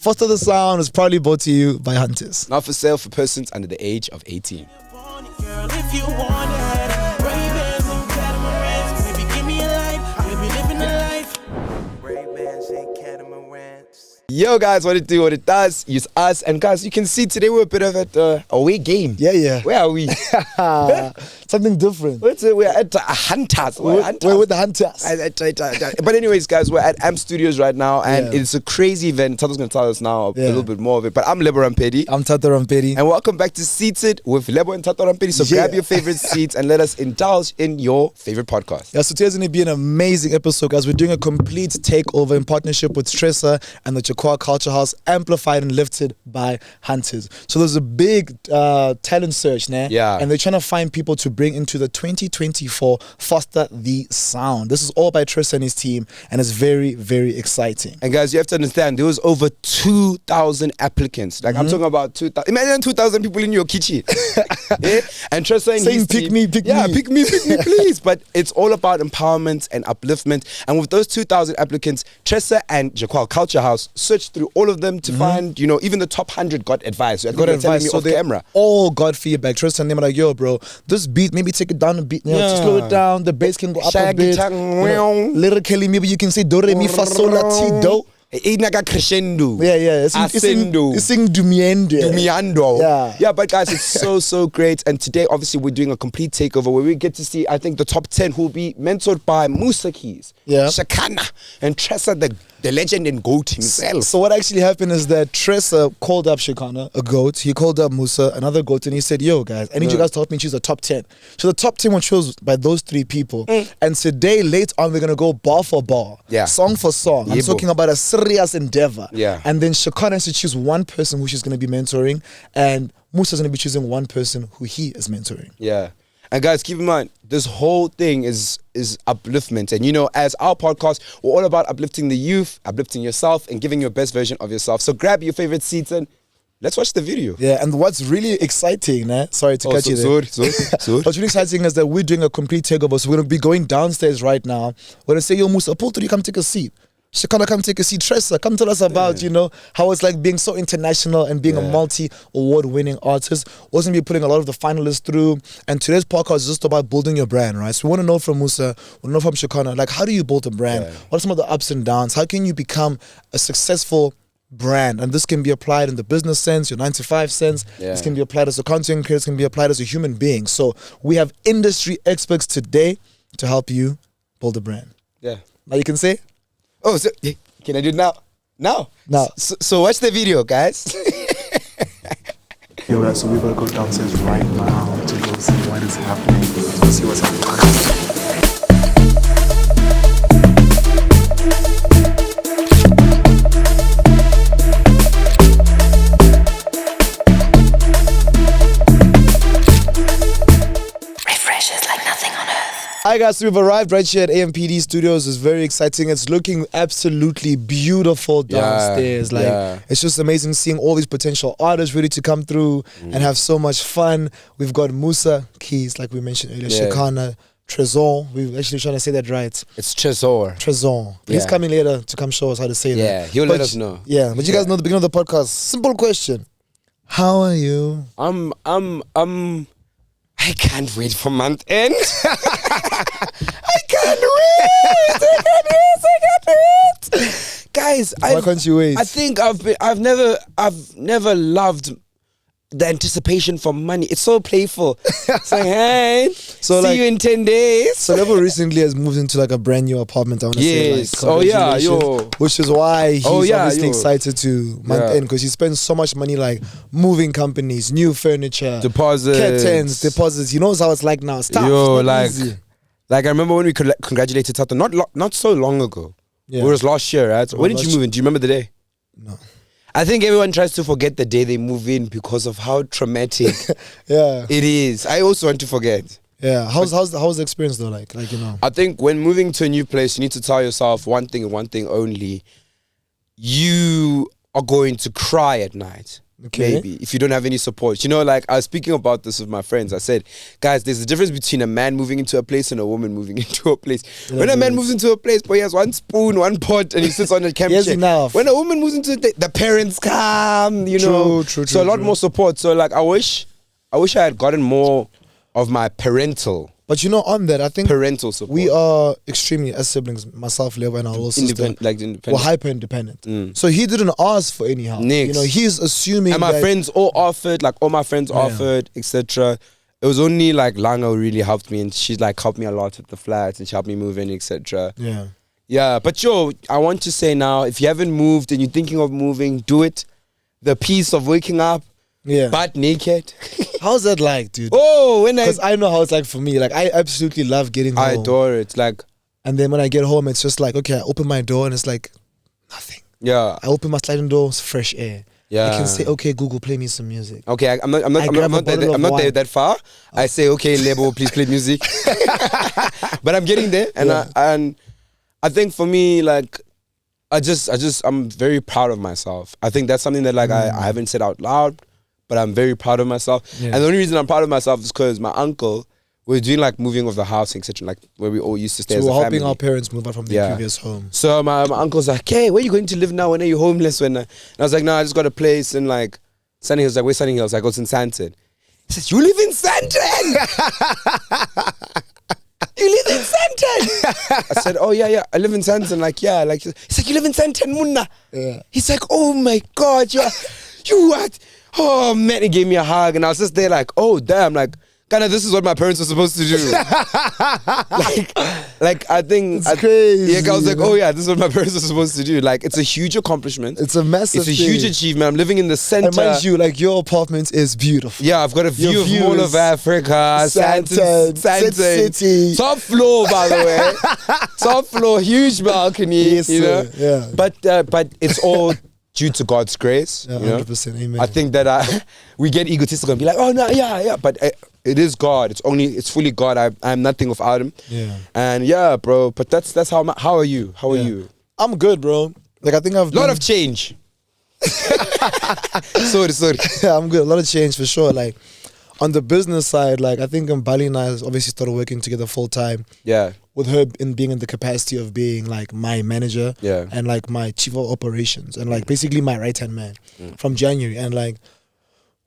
Fosta the Sound is proudly brought to you by Hunters. Not for sale for persons under the age of 18. Girl, if you want it, Ray-Bans and catamarans, baby, give me a life, baby, living a life. Ray-Bans and catamarans. Yo guys, what it do, what it does, it's us. And guys, you can see today we're a bit of at away game. Yeah. Where are we? Something different. We're at Hunters. We're with the Hunters. But anyways, guys, we're at AMP Studios right now, and it's a crazy event. Tato's going to tell us now a little bit more of it. But I'm Rampedi. I'm Thato Rampedi. And welcome back to Seated with Lebo and Thato Rampedi. So grab your favorite seats and let us indulge in your favorite podcast. Yeah, so today's going to be an amazing episode, guys. We're doing a complete takeover in partnership with Trezor and the Chipo Culture House, amplified and lifted by Hunters. So there's a big talent search, né? Yeah. And they're trying to find people to bring into the 2024 Fosta the Sound. This is all by Trezor and his team, and it's very, very exciting. And guys, you have to understand, there was over 2,000 applicants. Like, I'm talking about 2,000. Imagine 2,000 people in your kitchen. Yeah? And Trezor and saying, his pick team, me, pick me. Yeah, pick me, please. But it's all about empowerment and upliftment. And with those 2,000 applicants, Trezor and Chipo Culture House searched through all of them to find, you know, even the top 100 got advice. So Got advice, so they camera. all got feedback. Trezor and them are like, yo, bro, this beat, maybe take it down a bit, you know, to slow it down. The bass can go up a bit. You know, lyrically, maybe you can say do re mi fa sol la ti do. Crescendo. Yeah. It's in Dumiendo. Yeah, but guys, it's so great. And today, obviously, we're doing a complete takeover where we get to see, I think, the top 10 who will be mentored by Musa Keys, Shekinah, and Trezor, the legend and GOAT himself. So what actually happened is that Trezor called up Shekinah, a GOAT. He called up Musa, another GOAT, and he said, yo, guys, I need you guys to help me choose the top 10. So the top 10 were chosen by those three people. And today, late on, we're going to go bar for bar, song for song. I'm talking about a serious endeavor. And then Shekinah has to choose one person who she's going to be mentoring, and Musa's going to be choosing one person who he is mentoring. Yeah. And guys, keep in mind, this whole thing is upliftment. And you know, as our podcast, we're all about uplifting the youth, uplifting yourself, and giving your best version of yourself. So grab your favorite seats and let's watch the video. Yeah, and what's really exciting, sorry to cut you there. Sorry. What's really exciting is that we're doing a complete takeover. So we're going to be going downstairs right now. We're going to say, yo, Musa, pull through, you come take a seat. Shekinah, come take a seat. Trezor, come tell us about, you know, how it's like being so international and being a multi-award-winning artist. Also, be putting a lot of the finalists through. And today's podcast is just about building your brand, right? So we want to know from Musa, we want to know from Shekinah, like, how do you build a brand? What are some of the ups and downs? How can you become a successful brand? And this can be applied in the business sense, your 9-to-5 sense. This can be applied as a content creator. This can be applied as a human being. So we have industry experts today to help you build a brand. Yeah. Now you can say... Oh, so can I do it now? Now. So watch the video, guys. Yo, so we're gonna go downstairs right now to go see what is happening. To see what's happening. Hi guys, so we've arrived right here at AMPD Studios. It's very exciting. It's looking absolutely beautiful downstairs. It's just amazing seeing all these potential artists ready to come through and have so much fun. We've got Musa Keys, like we mentioned earlier, Shekinah, Trezor. We're actually trying to say that right. It's Trezor. He's coming later to come show us how to say that. Yeah, he'll let us know. Yeah, but you guys know the beginning of the podcast. Simple question. How are you? I can't wait for month end. I can't wait. Guys, why can't you wait? I think I've never loved the anticipation for money. It's so playful. It's like, hey, see you in 10 days. So Lebo recently has moved into like a brand new apartment. I want to say, like, congratulations. Which is why he's obviously excited to month end, because he spends so much money like moving companies, new furniture, curtains, deposits. He knows how it's like now. Easy. Like I remember when we congratulated Thato not so long ago. It was last year, right? When did you move in? Do you remember the day? No. I think everyone tries to forget the day they move in because of how traumatic it is. I also want to forget. Yeah. How's the experience though? Like you know. I think when moving to a new place, you need to tell yourself one thing and one thing only. You are going to cry at night. Okay. Maybe if you don't have any support. You know, like I was speaking about this with my friends. I said, guys, there's a difference between a man moving into a place and a woman moving into a place. When a man moves into a place, boy, he has one spoon, one pot, and he sits on a camp Yes, chair. enough. When a woman moves into the parents come, you know. True, so a lot more support. So like I wish I had gotten more of my parental But you know, on that, I think parental support. we are extremely, as siblings, myself, Leo, and our little sister, independent. we're hyper independent. So he didn't ask for any help. Next. You know, he's assuming. And my that, friends all offered, like all my friends offered, etc. It was only like Langa who really helped me, and she's like helped me a lot with the flats, and she helped me move in, etc. Yeah. Yeah, but yo, I want to say now, if you haven't moved and you're thinking of moving, do it. The peace of waking up, Yeah. butt naked. How's that like, dude? Oh, when Because I know how it's like for me. Like, I absolutely love getting home. I adore it. Like, And then when I get home, it's just like, okay, I open my door and it's like nothing. yeah, I open my sliding door, it's fresh air. yeah. I can say, okay, Google, play me some music. Okay, I'm not grab a bottle of there wine. that far. I say, okay, Lebo, please play music. But I'm getting there, and I think for me, like, I'm very proud of myself. I think that's something that like I haven't said out loud, but I'm very proud of myself. Yeah. And the only reason I'm proud of myself is because my uncle, we're doing like moving of the house, etc. Like where we all used to stay So as a we're helping family. our parents move out from their previous home. So my uncle's like, hey, where are you going to live now? When are you homeless? And I was like, no, I just got a place in like Sunny Hills. Like, where's Sunny Hills? I go, it's in Santon. He says, you live in Santon? You live in Santon? I said, oh yeah, I live in Santon. Like, yeah, like he's like, you live in Santon, Munna? Yeah. He's like, oh my God, you what? Oh man, he gave me a hug, and I was just there like, oh damn, like, kinda this is what my parents were supposed to do. like I think It's crazy. Yeah, I was like, you know? oh yeah, this is what my parents were supposed to do. Like, it's a huge accomplishment. It's a massive It's a thing. huge achievement. I'm living in the center. And mind you, like, your apartment is beautiful. Yeah, I've got a view Your of Mall views. of Africa, Santon, City. top floor, by the way, top floor, huge balcony. Yes, you know, sir. Yeah. But it's all due to God's grace. Yeah, you know? 100%. Amen. I think that we get egotistical and be like, oh no, yeah, but it is God. It's fully God. I'm nothing without Him. Yeah. And yeah, bro. But that's how. How are you? How are you? I'm good, bro. Like, I think I've A lot of change. sorry. I'm good. A lot of change for sure. Like, on the business side, like, I think Bali and I obviously started working together full time. Yeah. With her being in the capacity of being like my manager, Yeah. and like my chief of operations, and like basically my right hand man from January. And like,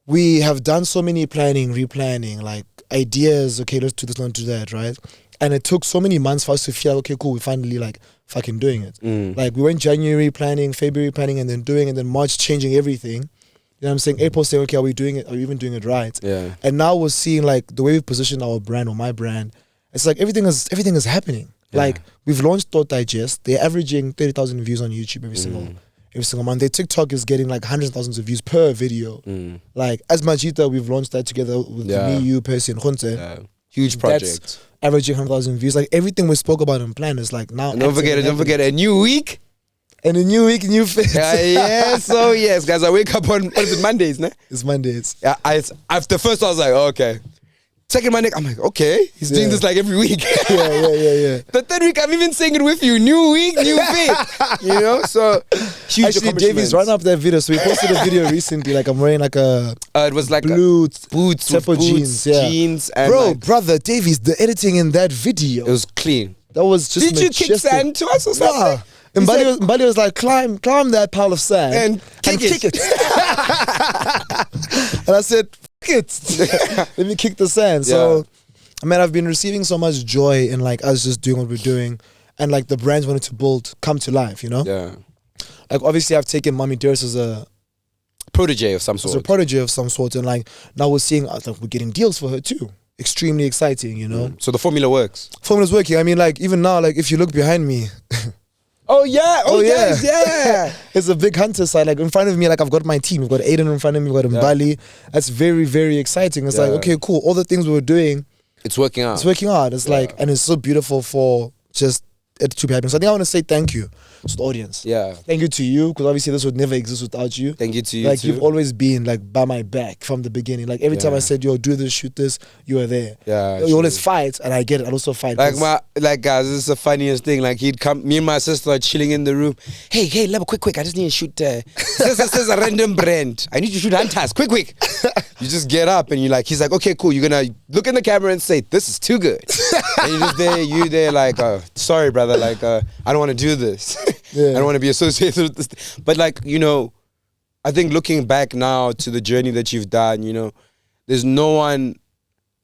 we have done so many planning, replanning, like ideas. Okay, let's do this, not do that, right? And it took so many months for us to feel like, okay, cool, we finally like fucking doing it. Like, we went January planning, February planning, and then doing, and then March changing everything. You know what I'm saying? April saying, okay, are we doing it? Are we even doing it right? Yeah. And now we're seeing like the way we position our brand or my brand. It's like everything is happening. Yeah. Like, we've launched Thought Digest. They're averaging 30,000 views on YouTube every single month. Their TikTok is getting like hundreds of thousands of views per video. Like, as Majita, we've launched that together with me, you, Percy, and Khunte. Yeah. Huge project. That's averaging 100,000 views. Like, everything we spoke about in plan is like now. And don't forget a new week. And a new week, new fit. Yes, oh yes, guys. I wake up on what is it, Mondays, ne? It's Mondays. Yeah, after first I was like, oh, okay. Second Monday, I'm like, okay, he's doing this like every week. Yeah. The third week, I'm even saying it with you. New week, new fit. You know, so huge Actually, Davies, run up that video. So we posted a video recently. Like, I'm wearing like a it was like blue boots, Chipo with jeans. Yeah. jeans, and Bro, like, brother, Davies, the editing in that video. it was clean. That was just Did you kick majestic. sand to us or something? Nah. And Mbali was like, climb that pile of sand And kick it. And I said, fuck it. Let me kick the sand. So, I mean, I've been receiving so much joy in like us just doing what we're doing, and like the brands wanted to build come to life, you know? Yeah. Like, obviously I've taken Mommy Dearest as a Protege of some sort. protege of some sort, and like now we're seeing like, we're getting deals for her too. Extremely exciting, you know? So the formula works. Formula's working. I mean, like, even now, like, if you look behind me, Oh yeah, yes, yeah. it's a big hunter side. Like, in front of me, like, I've got my team. We've got Aiden in front of me. We've got Mbali. That's very, very exciting. It's like, okay, cool. All the things we were doing, It's working out. it's working out. It's like, and it's so beautiful for just it to be happening. So I think I want to say thank you to the audience. Yeah. Thank you to you, because obviously this would never exist without you. Thank you to you Like too. you've always been like by my back from the beginning. Like every time I said, yo, do this, shoot this, you were there. Yeah, You always fight, and I get it. I also fight. Like guys, this is the funniest thing. Like he'd come, me and my sister are chilling in the room. Hey, Lebo, quick, I just need to shoot. Says a random brand. I need to shoot Hunters, quick. You just get up and he's like, okay, cool. You're gonna look in the camera and say, this is too good. And you there like, sorry, brother. Like, I don't want to do this. I don't want to be associated with this. But like, I think looking back now to the journey that you've done, there's no one.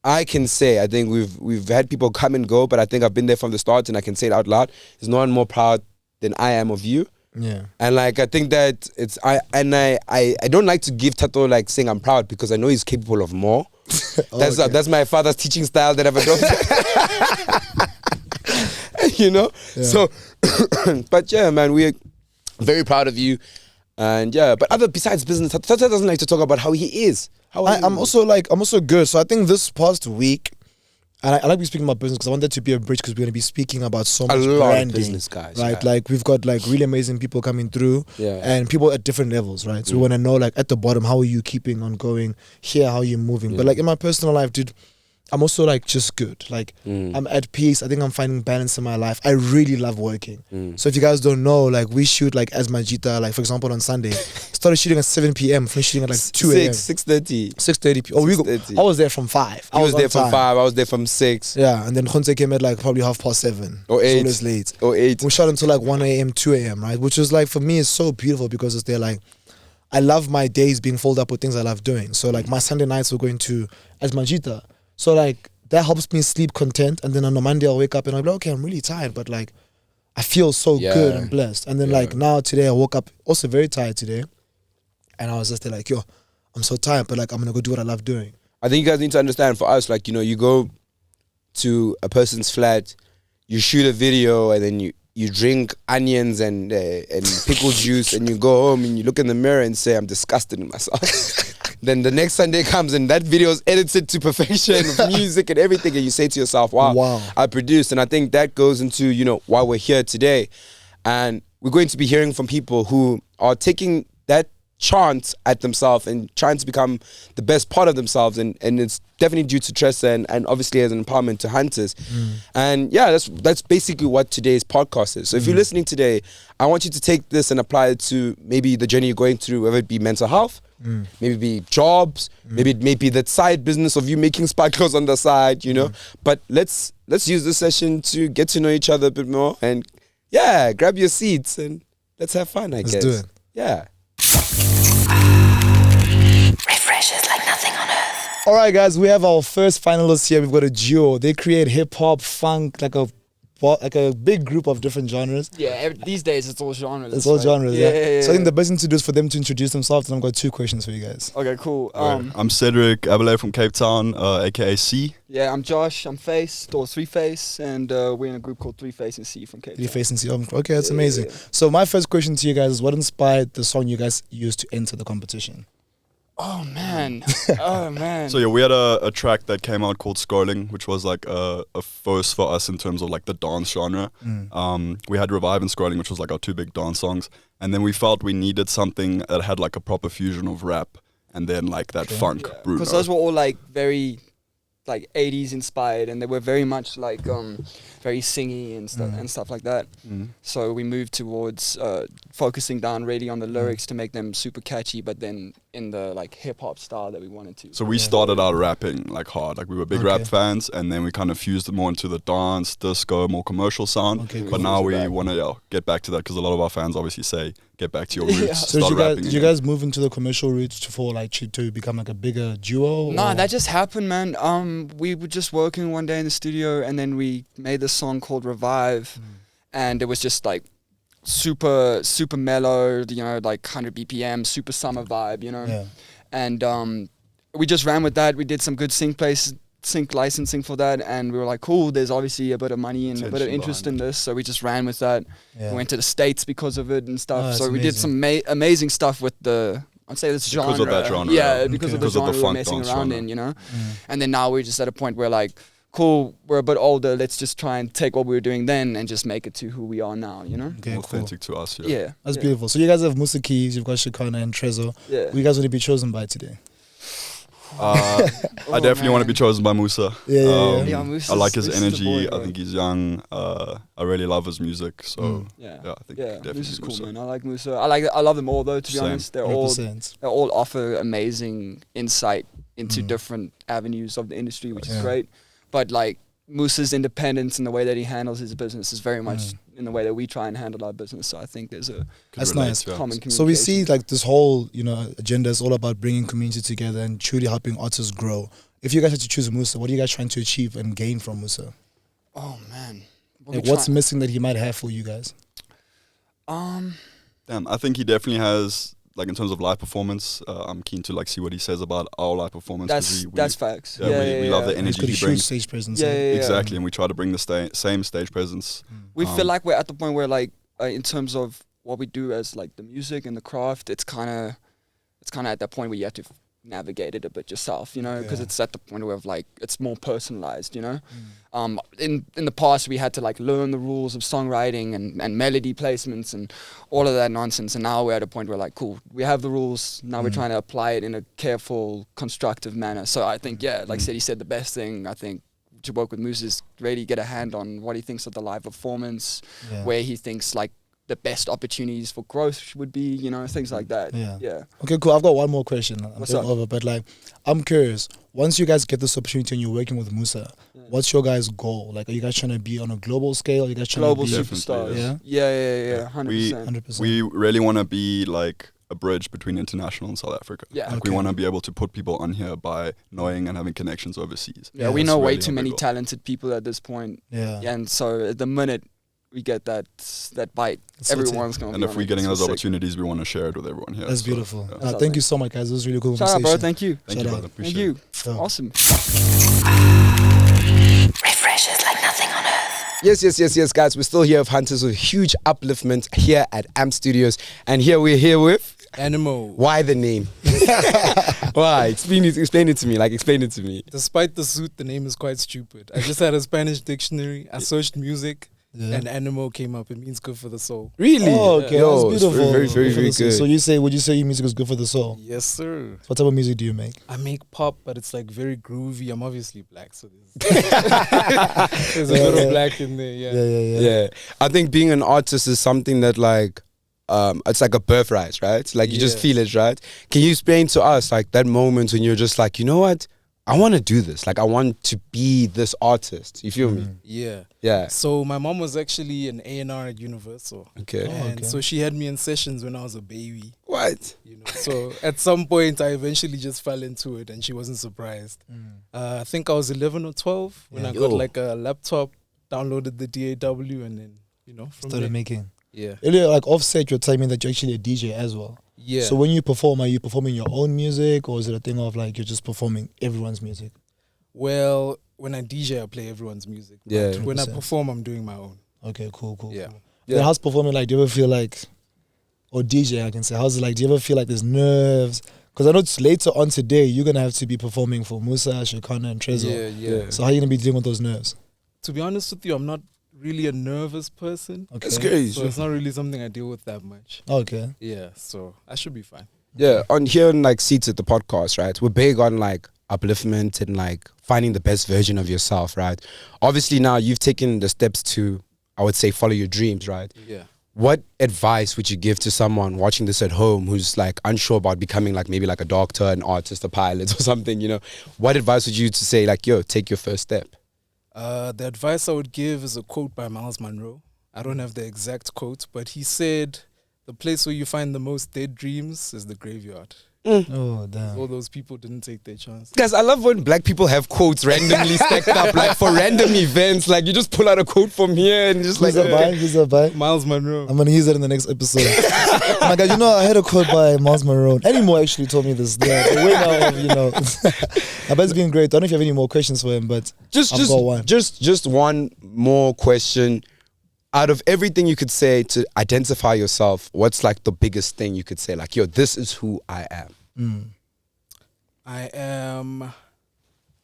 I can say, I think we've had people come and go, but I think I've been there from the start, and I can say it out loud. There's no one more proud than I am of you. Yeah. And like I think that I don't like to give Thato like saying I'm proud, because I know he's capable of more. That's my father's teaching style that I've adopted. Yeah. So but yeah, man, we're very proud of you. And yeah, but besides business, Thato doesn't like to talk about how he is. I'm also good. So I think this past week, and I like to be speaking about business because I want that to be a bridge, because we're going to be speaking about so much branding, of business guys, right? Yeah. Like we've got like really amazing people coming through, and people at different levels, right? So we want to know, like, at the bottom, how are you keeping on going? Here, how are you moving? But like in my personal life, dude, I'm also like just good. Like I'm at peace. I think I'm finding balance in my life. I really love working. So if you guys don't know, like we shoot like as Majita, like for example on Sunday, started shooting at 7 p.m. finished shooting at like 2 a.m. 6:30. Oh, I was there from 5. I was there from 5. I was there from 6. Yeah, and then Khonse came at like probably 7:30 or 8. Always late. Or 8. We shot until like 1 a.m., 2 a.m. Right, which was like for me is so beautiful, because it's there like I love my days being filled up with things I love doing. So like my Sunday nights were going to as Majita. So like that helps me sleep content, and then on a Monday I'll wake up and I'll be like, okay, I'm really tired, but like I feel so good and blessed. And then like now today I woke up also very tired today, and I was just there like, yo, I'm so tired, but like I'm gonna go do what I love doing. I think you guys need to understand, for us, like, you go to a person's flat, you shoot a video, and then you drink onions and pickle juice, and you go home and you look in the mirror and say, I'm disgusted with myself. Then the next Sunday comes and that video is edited to perfection with music and everything, and you say to yourself, wow, I produced. And I think that goes into, why we're here today. And we're going to be hearing from people who are taking that chance at themselves and trying to become the best part of themselves, and it's definitely due to Trezor and obviously as an empowerment to hunters. And yeah, that's basically what today's podcast is. So if you're listening today, I want you to take this and apply it to maybe the journey you're going through, whether it be mental health, maybe be jobs, maybe it may be that side business of you making sparkles on the side, but let's use this session to get to know each other a bit more, and yeah, grab your seats and let's have fun. I guess. Let's do it. Yeah. Refreshes like nothing on earth. All right, guys, we have our first finalists here. We've got a duo. They create hip hop, funk, like a big group of different genres. Yeah, these days it's all genres. It's all genres, yeah. Yeah. So I think the best thing to do is for them to introduce themselves, and I've got 2 questions for you guys. Okay, cool. I'm Cedric Abele from Cape Town, aka C. Yeah, I'm Josh. I'm Face, or 3 Face, and we're in a group called 3 Face and C from Cape Town. 3 Face and C. Okay, that's amazing. So my first question to you guys is, what inspired the song you guys used to enter the competition? Oh man. So yeah, we had a track that came out called Scrolling, which was like a first for us in terms of like the dance genre. We had Revive and Scrolling, which was like our 2 big dance songs, and then we felt we needed something that had like a proper fusion of rap and then like that funk. Bruno. Because those were all like very like 80s inspired, and they were very much like very singy and stuff like that. So we moved towards focusing down really on the lyrics to make them super catchy, but then in the like hip hop style that we wanted to. So we started out rapping like hard, like we were big rap fans, and then we kind of fused it more into the dance, disco, more commercial sound. But now we want to get back to that, because a lot of our fans obviously say, get back to your roots. So did you guys move into the commercial roots to become like a bigger duo? No, that just happened, man. We were just working one day in the studio, and then we made this song called Revive, and it was just like super mellow, like 100 BPM, super summer vibe, and we just ran with that. We did some good sync licensing for that, and we were like, cool, there's obviously a bit of money and a bit of interest in this, so we just ran with that. We went to the States because of it and stuff. So we did some amazing stuff with I'd say this genre. Because of that genre. Yeah, because of the genre the we were funk messing dance around genre. in, And then now we're just at a point where like, cool, we're a bit older, let's just try and take what we were doing then and just make it to who we are now, you know? Okay, cool. Authentic to us. Yeah. That's beautiful. So you guys have Musa Keys, you've got Shekinah and Trezor. Yeah. Who you guys want to be chosen by today? I definitely want to be chosen by Musa. Yeah, Musa's- I like his Musa's the energy. boy, bro. I think he's young. I really love his music. So Yeah. I think Yeah, definitely Musa's cool, Musa. man. I like Musa. I love them all, though, to be Same. honest. They 100%. all offer amazing insight into different avenues of the industry, which is great. But, like, Musa's independence and the way that he handles his business is very much in the way that we try and handle our business. So I think there's a That's relate, nice. yeah. common communication. So we see like this whole, agenda is all about bringing community together and truly helping artists grow. If you guys had to choose Musa, what are you guys trying to achieve and gain from Musa? Oh, man. Like, what's missing that he might have for you guys? Damn, I think he definitely has, like, in terms of live performance, I'm keen to, like, see what he says about our live performance. 'cause That's facts. Yeah, we love the He's energy got a he huge brings. stage presence. Yeah, yeah, yeah. Exactly, and we try to bring the same stage presence. We feel like we're at the point where, like, in terms of what we do as, like, the music and the craft, it's kind of at that point where you have to navigate it a bit yourself, you know, because it's at the point where, like, it's more personalized, you know. In the past, we had to, like, learn the rules of songwriting and melody placements and all of that nonsense, and now we're at a point where, like, cool, we have the rules, now we're trying to apply it in a careful, constructive manner. So I think, like he said, the best thing, I think, to work with Musa is really get a hand on what he thinks of the live performance, where he thinks, like, the best opportunities for growth would be, you know, things like that. Yeah. Okay, cool. I've got one more question. What's up? But like, I'm curious. Once you guys get this opportunity and you're working with Musa, what's your guys' goal? Like, are you guys trying to be on a global scale? Are you guys trying Global to be superstars. Yeah? Yeah, 100%. 100%. We really want to be, like, a bridge between international and South Africa. Yeah. Like, we want to be able to put people on here by knowing and having connections overseas. Yeah, we That's know way really too our many big goal. talented people at this point. Yeah. And so at the minute we get that bite, That's so everyone's going to And be if on we're it. getting So those sick. opportunities, we want to share it with everyone here. That's So, beautiful. yeah. Thank you so much, guys. It was really cool Shout out, conversation. bro. Thank you. Thank you, Shout brother. out. Thank Appreciate you. it. Yeah. Awesome. Refreshes like nothing on earth. Yes, guys. We're still here with Hunters with huge upliftment here at AMP Studios. And here we're here with... Animoh. Why the name? Why? Explain it to me. Like, explain it to me. Despite the suit, the name is quite stupid. I just had a Spanish dictionary. I searched music, and Animoh came up. It means good for the soul. Really? Oh, okay. Yo, That's it's beautiful. very, very, Good for very the soul. good. So would you say your music is good for the soul? Yes, sir. What type of music do you make? I make pop, but it's like very groovy. I'm obviously black, so there's a little black in there. Yeah. Yeah. I think being an artist is something that, like, it's like a birthright, right? Like, you just feel it, right? Can you explain to us, like, that moment when you're just like, you know what? I want to do this. Like, I want to be this artist. You feel me? Yeah. Yeah. So my mom was actually an A&R at Universal. Okay. And so she had me in sessions when I was a baby. What? You know, so at some point I eventually just fell into it, and she wasn't surprised. I think I was 11 or 12 when I got like a laptop, downloaded the DAW, and then from Started there. making. Yeah. Earlier, like offset, you're telling me that you're actually a DJ as well. Yeah. So when you perform, are you performing your own music, or is it a thing of like you're just performing everyone's music? Well, when I DJ, I play everyone's music. Yeah. But when I 100%. perform, I'm doing my own. Okay, cool. Yeah. Then how's performing like? Do you ever feel like, or DJ, I can say, how's it like? Do you ever feel like there's nerves? Because I know it's later on today, you're gonna have to be performing for Musa, Shekinah, and Trezor. Yeah. So how are you gonna be dealing with those nerves? To be honest with you, I'm not really a nervous person. Okay. That's crazy. So it's not really something I deal with that much. Okay. Yeah. So I should be fine. Yeah. On here on, like, Seats at the podcast, right? We're big on, like, upliftment and, like, finding the best version of yourself, right? Obviously now you've taken the steps to, I would say, follow your dreams, right? Yeah. What advice would you give to someone watching this at home who's, like, unsure about becoming, like, maybe like a doctor, an artist, a pilot or something, What advice would you to say, like, yo, take your first step? The advice I would give is a quote by Miles Monroe. I don't have the exact quote, but he said, "The place where you find the most dead dreams is the graveyard." Oh damn. All those people didn't take their chance. Guys, I love when black people have quotes randomly stacked up, like, for random events. Like, you just pull out a quote from here and just, like, Who's that by? Who's that by? Miles Monroe. I'm gonna use it in the next episode. Oh my God, I had a quote by Miles Monroe. Animoh actually told me this. The winner of, I bet it's been great. I don't know if you have any more questions for him, but I've got one. just one more question. Out of everything you could say to identify yourself, what's, like, the biggest thing you could say? Like, yo, this is who I am. I am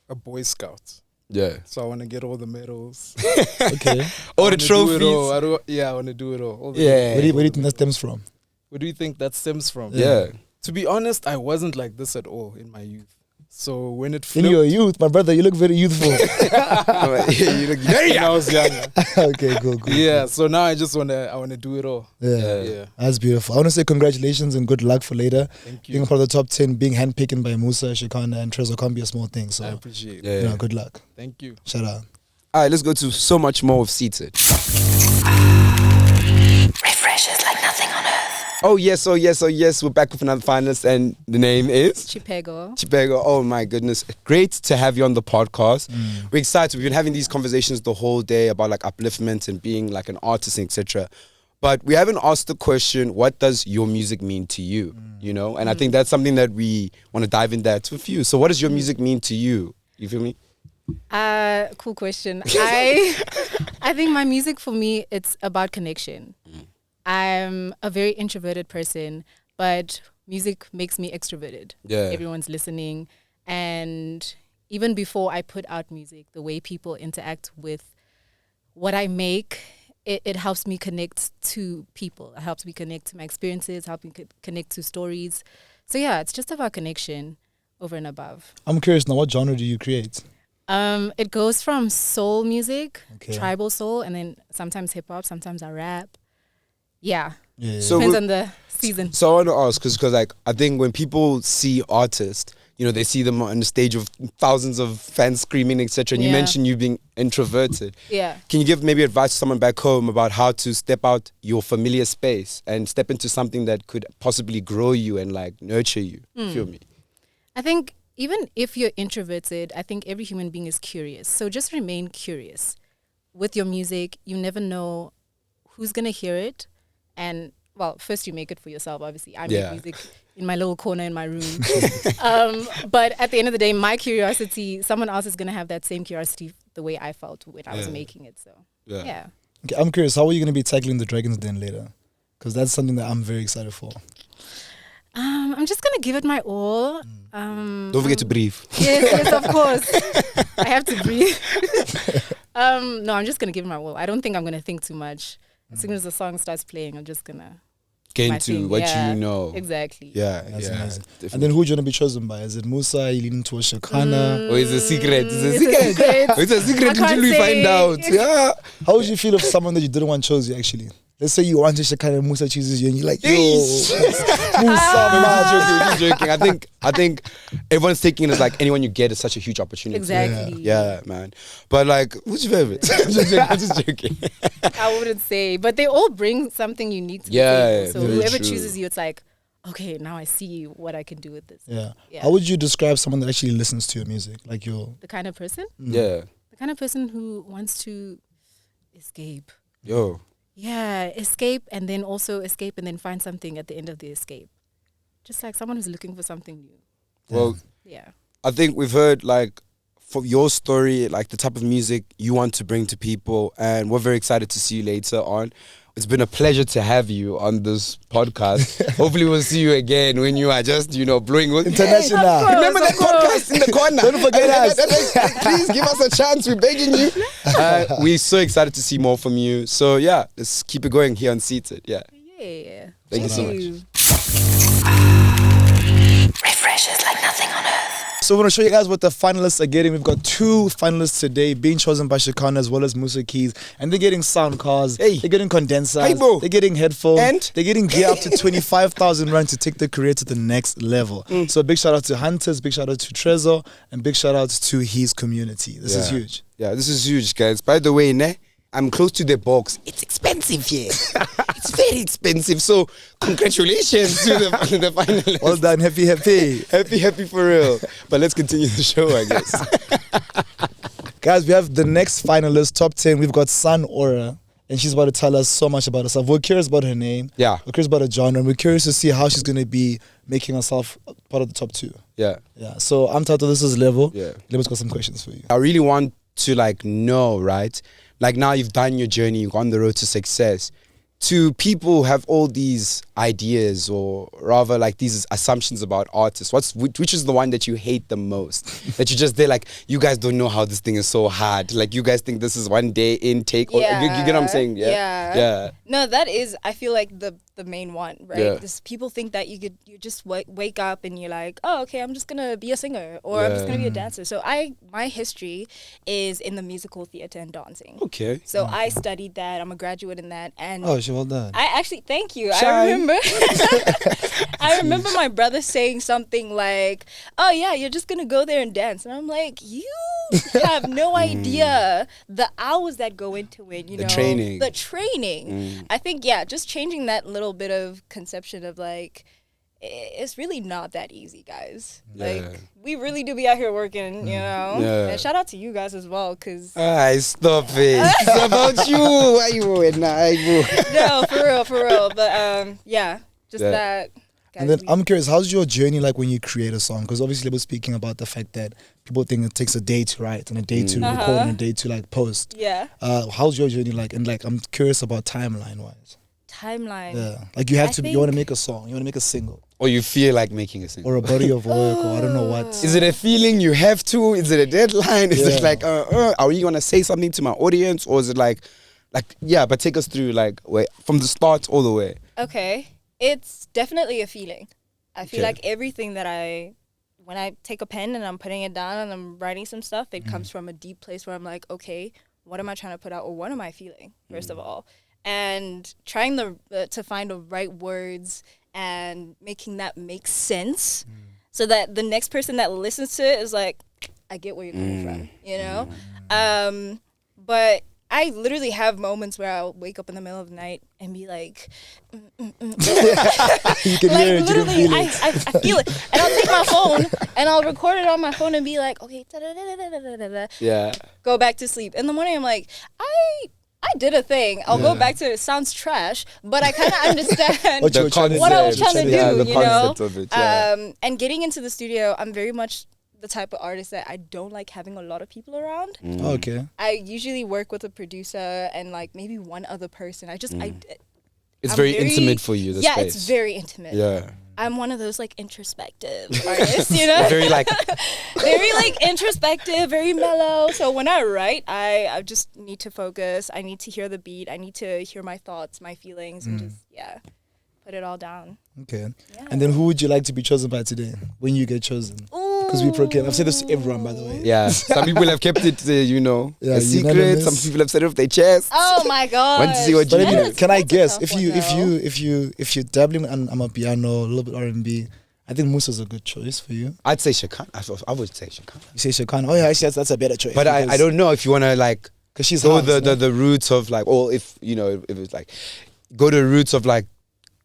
a Boy Scout. Yeah. So I want to get all the medals. Okay. All the I trophies. want to do it all. All the Yeah. Where do you think that stems from? Where do you think that stems from? Yeah. To be honest, I wasn't like this at all in my youth. So when it In flipped, your youth, my brother, you look very youthful. You look very when I was younger. Okay, cool. Yeah. So now I just wanna do it all. Yeah. That's beautiful. I want to say congratulations and good luck for later. Thank Being you. a part of the top 10, being handpicked by Musa, Shekinah, and Trezor can't be a small thing. I So, appreciate it. Yeah. you know, good luck. Thank you. Shout out. All right, let's go to so much more of Seated. Refreshes like nothing on earth. Oh yes, we're back with another finalist, and the name is Chipo. Chipo. Oh my goodness, great to have you on the podcast. We're excited. We've been having these conversations the whole day about like upliftment and being like an artist, etc. But we haven't asked the question, what does your music mean to you? You know, and I think that's something that we want to dive in that with you. So, what does your music mean to you? You feel me? Cool question. I think my music for me, it's about connection. I'm a very introverted person, but music makes me extroverted. Yeah. Everyone's listening. And even before I put out music, the way people interact with what I make, it helps me connect to people. It helps me connect to my experiences, help me connect to stories. So yeah, it's just about connection over and above. I'm curious now, what genre do you create? It goes from soul music, Okay. tribal soul, and then sometimes hip hop, sometimes I rap. Yeah. So Depends we- on the season. So I want to ask, because like I think when people see artists, you know, they see them on the stage of thousands of fans screaming, etc. And you Yeah. mentioned you being introverted. Yeah. Can you give maybe advice to someone back home about how to step out your familiar space and step into something that could possibly grow you and like nurture you? Feel me? I think even if you're introverted, I think every human being is curious. So just remain curious. With your music, you never know who's going to hear it. And, well, first you make it for yourself, obviously. I Yeah. make music in my little corner in my room. But at the end of the day, my curiosity, someone else is going to have that same curiosity the way I felt when I was making it. So, yeah. Okay, I'm curious, how are you going to be tackling the Dragon's Den later? Because that's something that I'm very excited for. I'm just going to give it my all. Don't forget to breathe. Yes, of course. I have to breathe. No, I'm just going to give it my all. I don't think I'm going to think too much. As soon as the song starts playing, I'm just going to Get my into thing. what Yeah, you know. Exactly. Yeah, That's yeah. amazing. Definitely. And then who are you going to be chosen by? Is it Musa? Are you leaning towards Shekinah? Or it's a secret. It's a It's a secret. secret. It's a secret I can't until we find say. out. Yeah. How would you feel if someone that you didn't want chose you actually? Let's say you wanted Shekinah and Musa chooses you and you're like, yo, Yes. Musa, We're man. just joking. I think everyone's taking it as like anyone you get is such a huge opportunity. Exactly. Yeah, man. But like, who's your favorite? I'm just joking. I wouldn't say, but they all bring something unique to the Yeah, table. So very whoever true. chooses you, it's like, okay, now I see what I can do with this. Yeah. Yeah. How would you describe someone that actually listens to your music? Like your, The kind of person? Yeah. The kind of person who wants to escape. Yo. Yeah, escape and then also escape and then find something at the end of the escape. Just like someone who's looking for something new. Well, Yeah. I think we've heard like from your story, like the type of music you want to bring to people, and we're very excited to see you later on. It's been a pleasure to have you on this podcast. Hopefully we'll see you again when you are just, you know, blowing with international. Remember that podcast in the corner? Don't forget us. Please give us a chance. We're begging you. We're so excited to see more from you. So yeah, let's keep it going here on Seated. Yeah. Yeah. Thank you so much. Refreshes like nothing on earth. So we're going to show you guys what the finalists are getting. We've got 2 finalists today being chosen by Shekinah as well as Musa Keys. And they're getting sound cars. Hey. They're getting condensers. Hey, bro. They're getting headphones. And? They're getting gear up to 25,000 rand to take their career to the next level. So big shout out to Hunters, big shout out to Trezor, and big shout out to his community. This is Yeah. huge. Yeah, this is huge, guys. By the way, ne, I'm close to the box. It's expensive here. It's very expensive. So congratulations to the finalists. Well done. Happy, happy. Happy for real. But let's continue the show, I guess. Guys, we have the next finalist, top 10. We've got Sun Aura, and she's about to tell us so much about herself. We're curious about her name. Yeah. We're curious about her genre, and we're curious to see how she's going to be making herself part of the top 2. Yeah. Yeah. So I'm Thato, this is Level. Yeah. Level's got some questions for you. I really want to like know, right? Like now you've done your journey, you've gone the road to success. to people who have all these ideas, or rather like these assumptions about artists, which is the one that you hate the most? That you just, they're like, you guys don't know how this thing is so hard. Like, you guys think this is one day intake. Or, you get what I'm saying? Yeah. No, that is, I feel like the main one, right? Yeah. This, people think that you just wake up and you're like, oh, okay, I'm just gonna be a singer, or I'm just gonna be a dancer. So my history is in the musical theater and dancing. Okay. So I studied that. I'm a graduate in that, and Well done. I actually, thank you. Shine. I remember I remember my brother saying something like, oh yeah, you're just gonna go there and dance. And I'm like, you have no idea the hours that go into it, you know. The training. I think, just changing that little bit of conception of like, it's really not that easy, guys. Like, we really do be out here working, you know. And shout out to you guys as well, because stop it. It's about you. Why you No, for real. But that. And then I'm curious, how's your journey like when you create a song? Because obviously we're speaking about the fact that people think it takes a day to write and a day to record and a day to like post. Yeah. How's your journey like? And like, I'm curious about timeline-wise. Timeline. Like, you want to make a song, you want to make a single. Or you feel like making a single. Or a body of work, or I don't know what. Is it a feeling you have to? Is it a deadline? Is it like, are you going to say something to my audience? Or is it like, but take us through like, from the start all the way. Okay. It's definitely a feeling. I feel like everything that when I take a pen and I'm putting it down and I'm writing some stuff, it comes from a deep place where I'm like, okay, what am I trying to put out, or what am I feeling, first of all? And trying to find the right words and making that make sense so that the next person that listens to it is like, I get where you're coming from, you know? But I literally have moments where I'll wake up in the middle of the night and be like, You can hear it, literally, you can feel it. I feel it. And I'll take my phone and I'll record it on my phone and be like, okay, go back to sleep. In the morning, I'm like, I did a thing. I'll go back to it. It sounds trash, but I kind of understand what I was trying to do, you know? Of it, and getting into the studio, I'm very much the type of artist that I don't like having a lot of people around. Okay. I usually work with a producer and like maybe one other person. It's very intimate for you, the space. It's very intimate. Yeah. I'm one of those like introspective artists, you know? very like introspective, very mellow. So when I write, I just need to focus. I need to hear the beat. I need to hear my thoughts, my feelings, and just, put it all down. Okay. Yeah. And then who would you like to be chosen by today when you get chosen? Because I've said this to everyone, by the way. Yeah. Some people have kept it, a secret. Unanimous. Some people have said it off their chest. Oh my god. Want to see what you do. Can I guess if you're dabbling on Amapiano, a little bit R&B, I think Musa's a good choice for you. I'd say Shekinah. I would say Shekinah. You say Shekinah? Oh yeah, actually that's a better choice. But I don't know if you want to like, because she's go house, the roots of like, or if it's like, go to the roots of like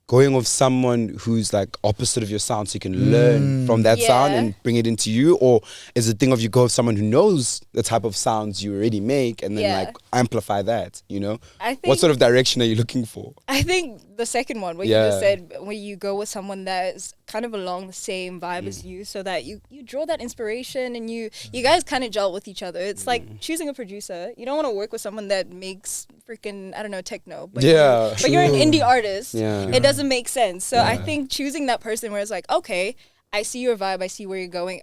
going with someone who's like opposite of your sound, so you can learn from that sound and bring it into you, or is it a thing of you go with someone who knows the type of sounds you already make and then like amplify that, you know? I think, what sort of direction are you looking for? I think the second one, what you just said, when you go with someone that's kind of along the same vibe as you, so that you draw that inspiration and you guys kind of gel with each other. It's like choosing a producer. You don't want to work with someone that makes freaking, I don't know, techno, but you're an indie artist. It doesn't make sense. So I think choosing that person where it's like, okay, I see your vibe, I see where you're going.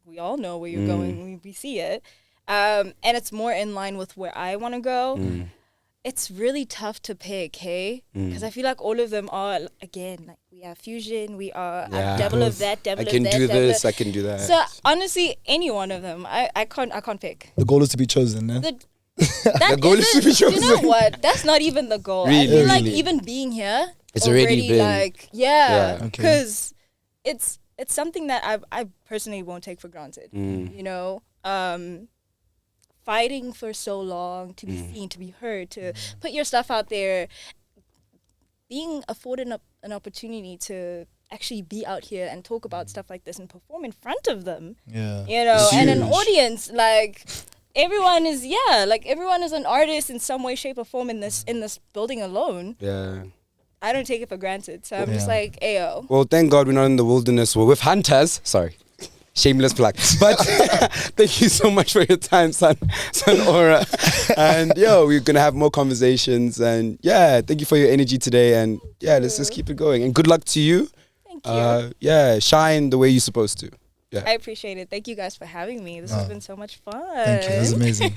We all know where you're going, we see it. And it's more in line with where I want to go. It's really tough to pick, hey? Because I feel like all of them are, again, like we have fusion, we are devil of that, devil of that. I can do this, I can do that. So honestly, any one of them, I can't pick. The goal is to be chosen, eh? The goal is to be chosen. You know what? That's not even the goal. Really? I feel like even being here, it's already been. Like, because it's something that I personally won't take for granted. You know, fighting for so long to be seen, to be heard, to put your stuff out there, being afforded an opportunity to actually be out here and talk about stuff like this and perform in front of them. Yeah, you know, and an audience like. Everyone is an artist in some way, shape, or form in this building alone. Yeah, I don't take it for granted, so I'm just like, ayo. Well, thank God we're not in the wilderness. We're with hunters. Sorry. Shameless plug. But thank you so much for your time, Son Aura. And we're gonna have more conversations. And thank you for your energy today. And let's just keep it going. And good luck to you. Thank you. Shine the way you're supposed to. Yeah. I appreciate it. Thank you guys for having me. This has been so much fun. Thank you. That's amazing.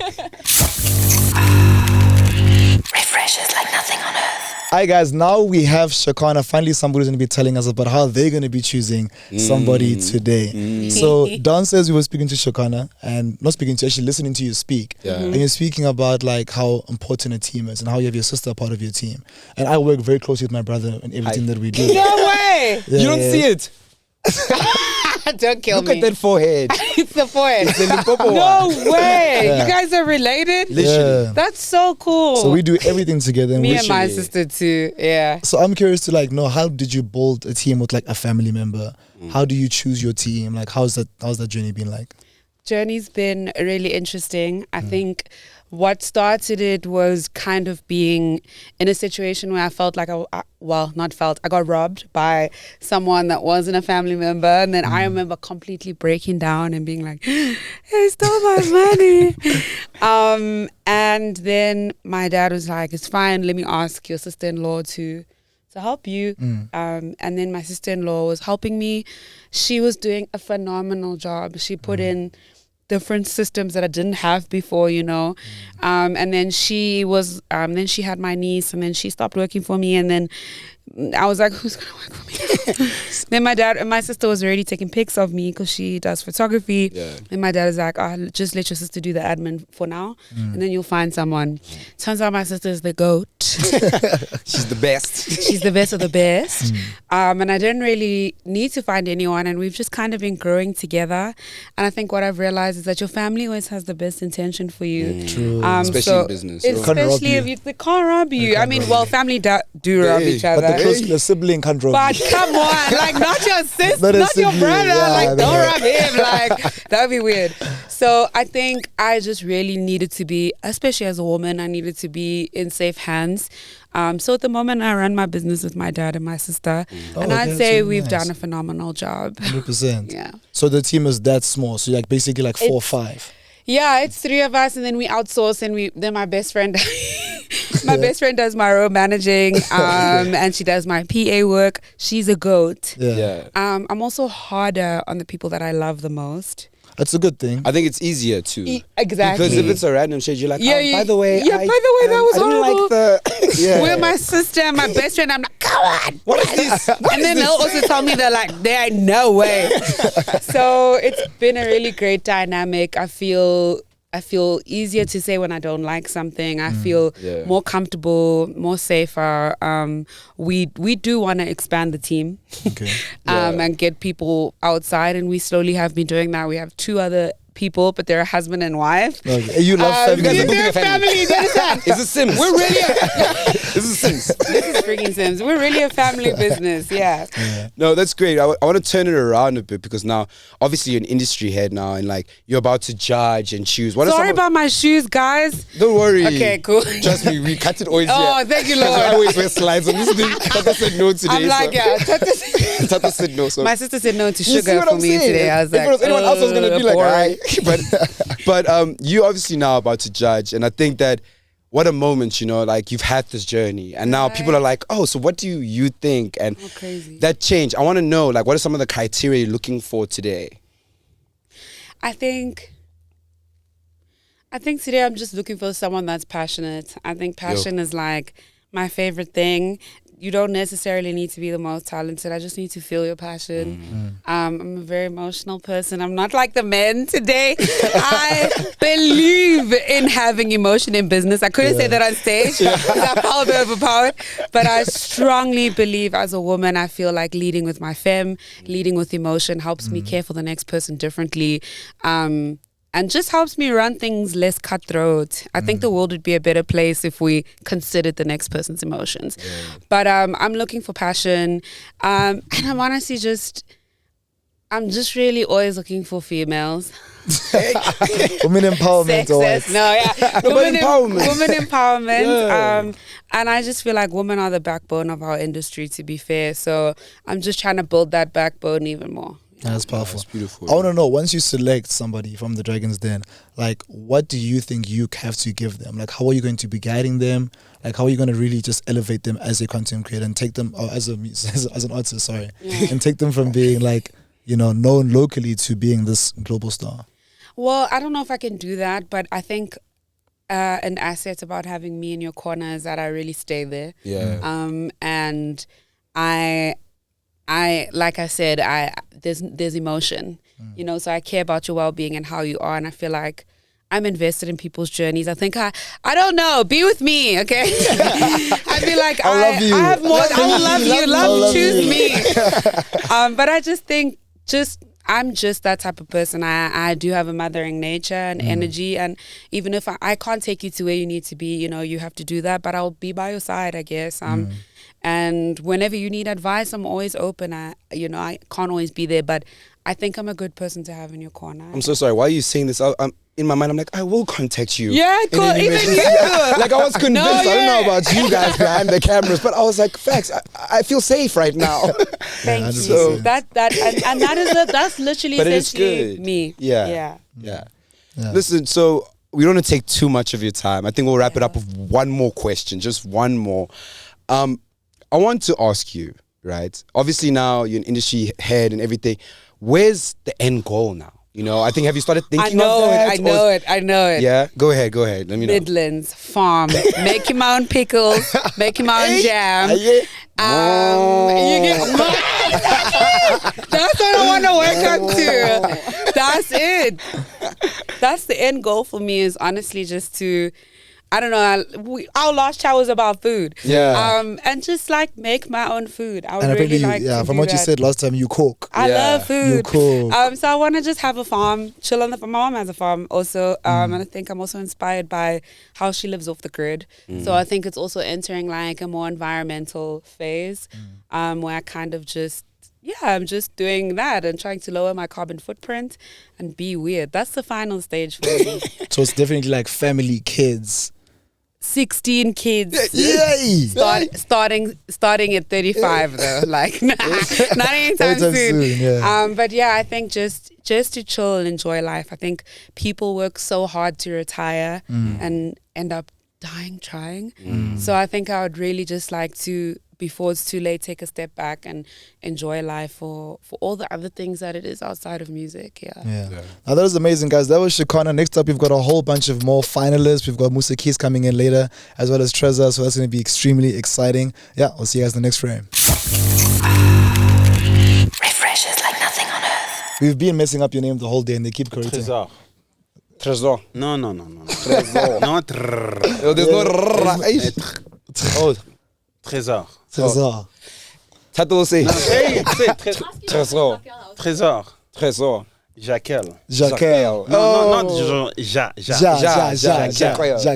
Refreshes like nothing on earth. Hi guys, now we have Shekinah. Finally, somebody's going to be telling us about how they're going to be choosing somebody today. So Don says we were speaking to Shekinah, and not speaking to, actually listening to you speak. Yeah. And you're speaking about like how important a team is and how you have your sister a part of your team. And I work very closely with my brother in everything that we do. No way! Yeah, You don't see it. Don't kill Look me. at that forehead. It's the forehead. It's the Limpopo No one. way! Yeah. You guys are related? Literally. Yeah. That's so cool. So we do everything together. Me we and my literally. sister too. Yeah. So I'm curious to like know, how did you build a team with like a family member? How do you choose your team? Like how's that journey been like? Journey's been really interesting. I think what started it was kind of being in a situation where I felt like I got robbed by someone that wasn't a family member. And then I remember completely breaking down and being like, he stole my money. And then my dad was like, it's fine, let me ask your sister-in-law to help you. And then my sister-in-law was helping me. She was doing a phenomenal job. She put in different systems that I didn't have before, and then she was then she had my niece, and then she stopped working for me, and then I was like, who's gonna work for me? Then my dad and my sister was already taking pics of me because she does photography. And my dad is like, just let your sister do the admin for now, and then you'll find someone. Turns out my sister is the GOAT. She's the best. She's the best of the best. And I didn't really need to find anyone, and we've just kind of been growing together. And I think what I've realized is that your family always has the best intention for you. True. Especially in business. Especially if they can't rob you. I mean, family do rob each other. But the sibling can't rob But you. come on, like not your sister, Not a not your sibling, brother. yeah, Like don't yeah. rob him. Like that'd be weird. So I think I just really needed to be, especially as a woman, I needed to be in safe hands. So at the moment, I run my business with my dad and my sister, and I'd that's say really we've nice. done a phenomenal job. 100%. Yeah. So the team is that small. So you're like basically like 4 or 5. Yeah, it's 3 of us, and then we outsource, and then my best friend, my best friend does my road managing, and she does my PA work. She's a GOAT. Yeah. I'm also harder on the people that I love the most. That's a good thing. I think it's easier too. Exactly. Because if it's a random shade, you're like, by the way, that was I didn't horrible. like the. With my sister and my best friend, I'm like, come on. What is this? And then they'll also tell me they're like, there ain't no way. So it's been a really great dynamic. I feel easier to say when I don't like something. I feel more comfortable, more safer. We do want to expand the team, and get people outside, and we slowly have been doing that. We have 2 other people, but they're a husband and wife. Okay. You love family. They're family. You understand? Is it Sims? We're really This is Sims. this is freaking Sims. We're really a family business. Yeah. No, that's great. I want to turn it around a bit, because now, obviously, you're an industry head now, and like you're about to judge and choose. Sorry about my shoes, guys. Don't worry. Okay, cool. Trust me, we cut it always. Oh, here. thank you, Because I Lord. always wear slides on this thing. Tata said no today. I'm like, Tata said no. So my sister said no to you see sugar what for I'm me saying? today. I was If like, it was anyone else, I was gonna be like, boring. alright. But you obviously now about to judge, and I think that what a moment, like you've had this journey, and now people are like, oh, so what do you think? And crazy. that change. I want to know, like, what are some of the criteria you're looking for today? I think today I'm just looking for someone that's passionate. I think passion is like my favorite thing. You don't necessarily need to be the most talented. I just need to feel your passion. I'm a very emotional person. I'm not like the men today. I believe in having emotion in business. I couldn't say that on stage because I felt a bit overpowered. But I strongly believe as a woman, I feel like leading with my femme, leading with emotion helps me care for the next person differently. And just helps me run things less cutthroat. I think the world would be a better place if we considered the next person's emotions. But I'm looking for passion. And I'm honestly I'm just really always looking for females. Women empowerment or what? Sexist. No, yeah. Women empowerment. And I just feel like women are the backbone of our industry, to be fair. So I'm just trying to build that backbone even more. That's powerful. That's beautiful. I want to know, once you select somebody from the Dragon's Den, like, what do you think you have to give them? Like, how are you going to be guiding them? Like, how are you going to really just elevate them as a content creator and take them, or as an artist, sorry, and take them from being like, you know, known locally to being this global star? Well, I don't know if I can do that, but I think an asset about having me in your corner is that I really stay there. Yeah. And I like I said, there's emotion, you know, so I care about your well-being and how you are, and I feel like I'm invested in people's journeys. I think I don't know, be with me, okay? I feel like I love you. I have more. I will love you. Love choose you. me. But I just think I'm just that type of person. I do have a mothering nature and energy, and even if I can't take you to where you need to be, you know, you have to do that, but I'll be by your side, I guess. And whenever you need advice, I'm always open. I can't always be there, but I think I'm a good person to have in your corner. I'm so sorry. Why are you saying this? I'm in my mind, I'm like, I will contact you. Yeah, cool. Even you. Like, I was convinced. I don't know about you guys behind the cameras, but I was like, facts. I feel safe right now. Thank you. So that's literally but it's essentially good. me. Yeah. Listen, so we don't want to take too much of your time. I think we'll wrap it up with one more question, just one more. I want to ask you, right? Obviously now you're an industry head and everything. Where's the end goal now? You know, I think, have you started thinking of that? I know it. Yeah, go ahead. Let me know. Midlands farm, making my own pickles, making my own jam. Yeah. You get that's what I want to work up to. That's it. That's the end goal for me, is honestly just to, I don't know, our last chat was about food. Yeah. And just like make my own food. I would And really like to from do what you that. said last time, you cook. I love food. You cook. So I want to just have a farm, chill on the farm. My mom has a farm also. And I think I'm also inspired by how she lives off the grid. So I think it's also entering like a more environmental phase where I kind of just, I'm just doing that and trying to lower my carbon footprint and be weird. That's the final stage for me. So it's definitely like family, kids. 16 kids. Yay! Starting at 35 though. Like not anytime soon. But yeah, I think just to chill and enjoy life. I think people work so hard to retire and end up dying trying. So I think I would really just like to, before it's too late, take a step back and enjoy life for all the other things that it is outside of music. Yeah. Now that was amazing, guys. That was Shekinah. Next up, we've got a whole bunch of more finalists. We've got Musa Keys coming in later, as well as Trezor. So that's going to be extremely exciting. Yeah, we'll see you guys in the next frame. Refreshes like nothing on earth. We've been messing up your name the whole day, and they keep correcting. Trezor. No. Trezor. No. Oh, there's no Oh, Trezor. Trezor. Thato will say. Trezor. Trezor. Trezor. Jaquel. Jaquel. No, not Jaquel.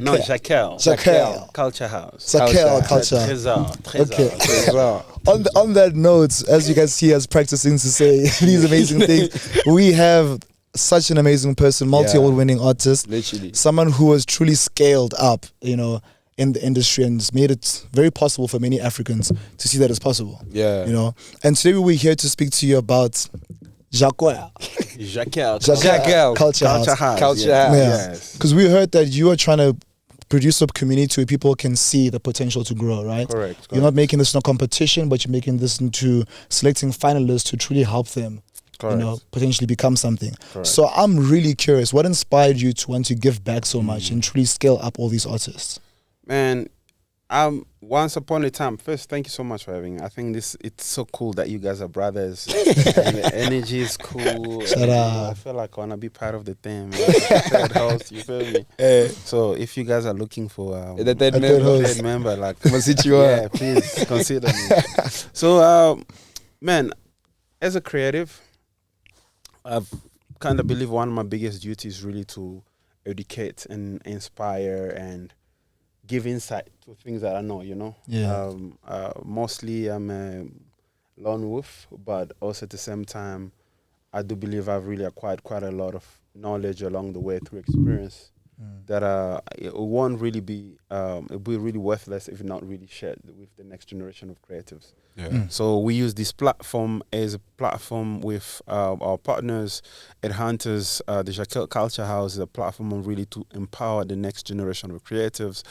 No, Jaquel. Culture House. Jaquel Culture. Trezor. Okay. On that note, as you guys see us practicing to say these amazing things, we have such an amazing person, multi-award winning artist. Literally. Someone who has truly scaled up, you know, in the industry and has made it very possible for many Africans to see that it's possible. Yeah. You know. And today we're here to speak to you about Jaquel. Jaquel. Culture House. Yes. Because we heard that you are trying to produce a community where people can see the potential to grow, right? Correct. You're not making this into a competition, but you're making this into selecting finalists to truly help them, you know, potentially become something. Correct. So I'm really curious, what inspired you to want to give back so much and truly scale up all these artists? Man, once upon a time, first, thank you so much for having me. I think it's so cool that you guys are brothers. And the energy is cool. Shut up. I feel like I want to be part of the thing. Third host, you feel me? So if you guys are looking for the third member, like, please consider me. So, man, as a creative, I've kind of believe one of my biggest duties is really to educate and inspire and give insight to things that I know, you know. Yeah. Mostly I'm a lone wolf, but also at the same time, I do believe I've really acquired quite a lot of knowledge along the way through experience. that it won't really be it'll be really worthless if not really shared with the next generation of creatives. So we use this platform as a platform with our partners at Hunters. The Jaquel Culture House is a platform on really to empower the next generation of creatives,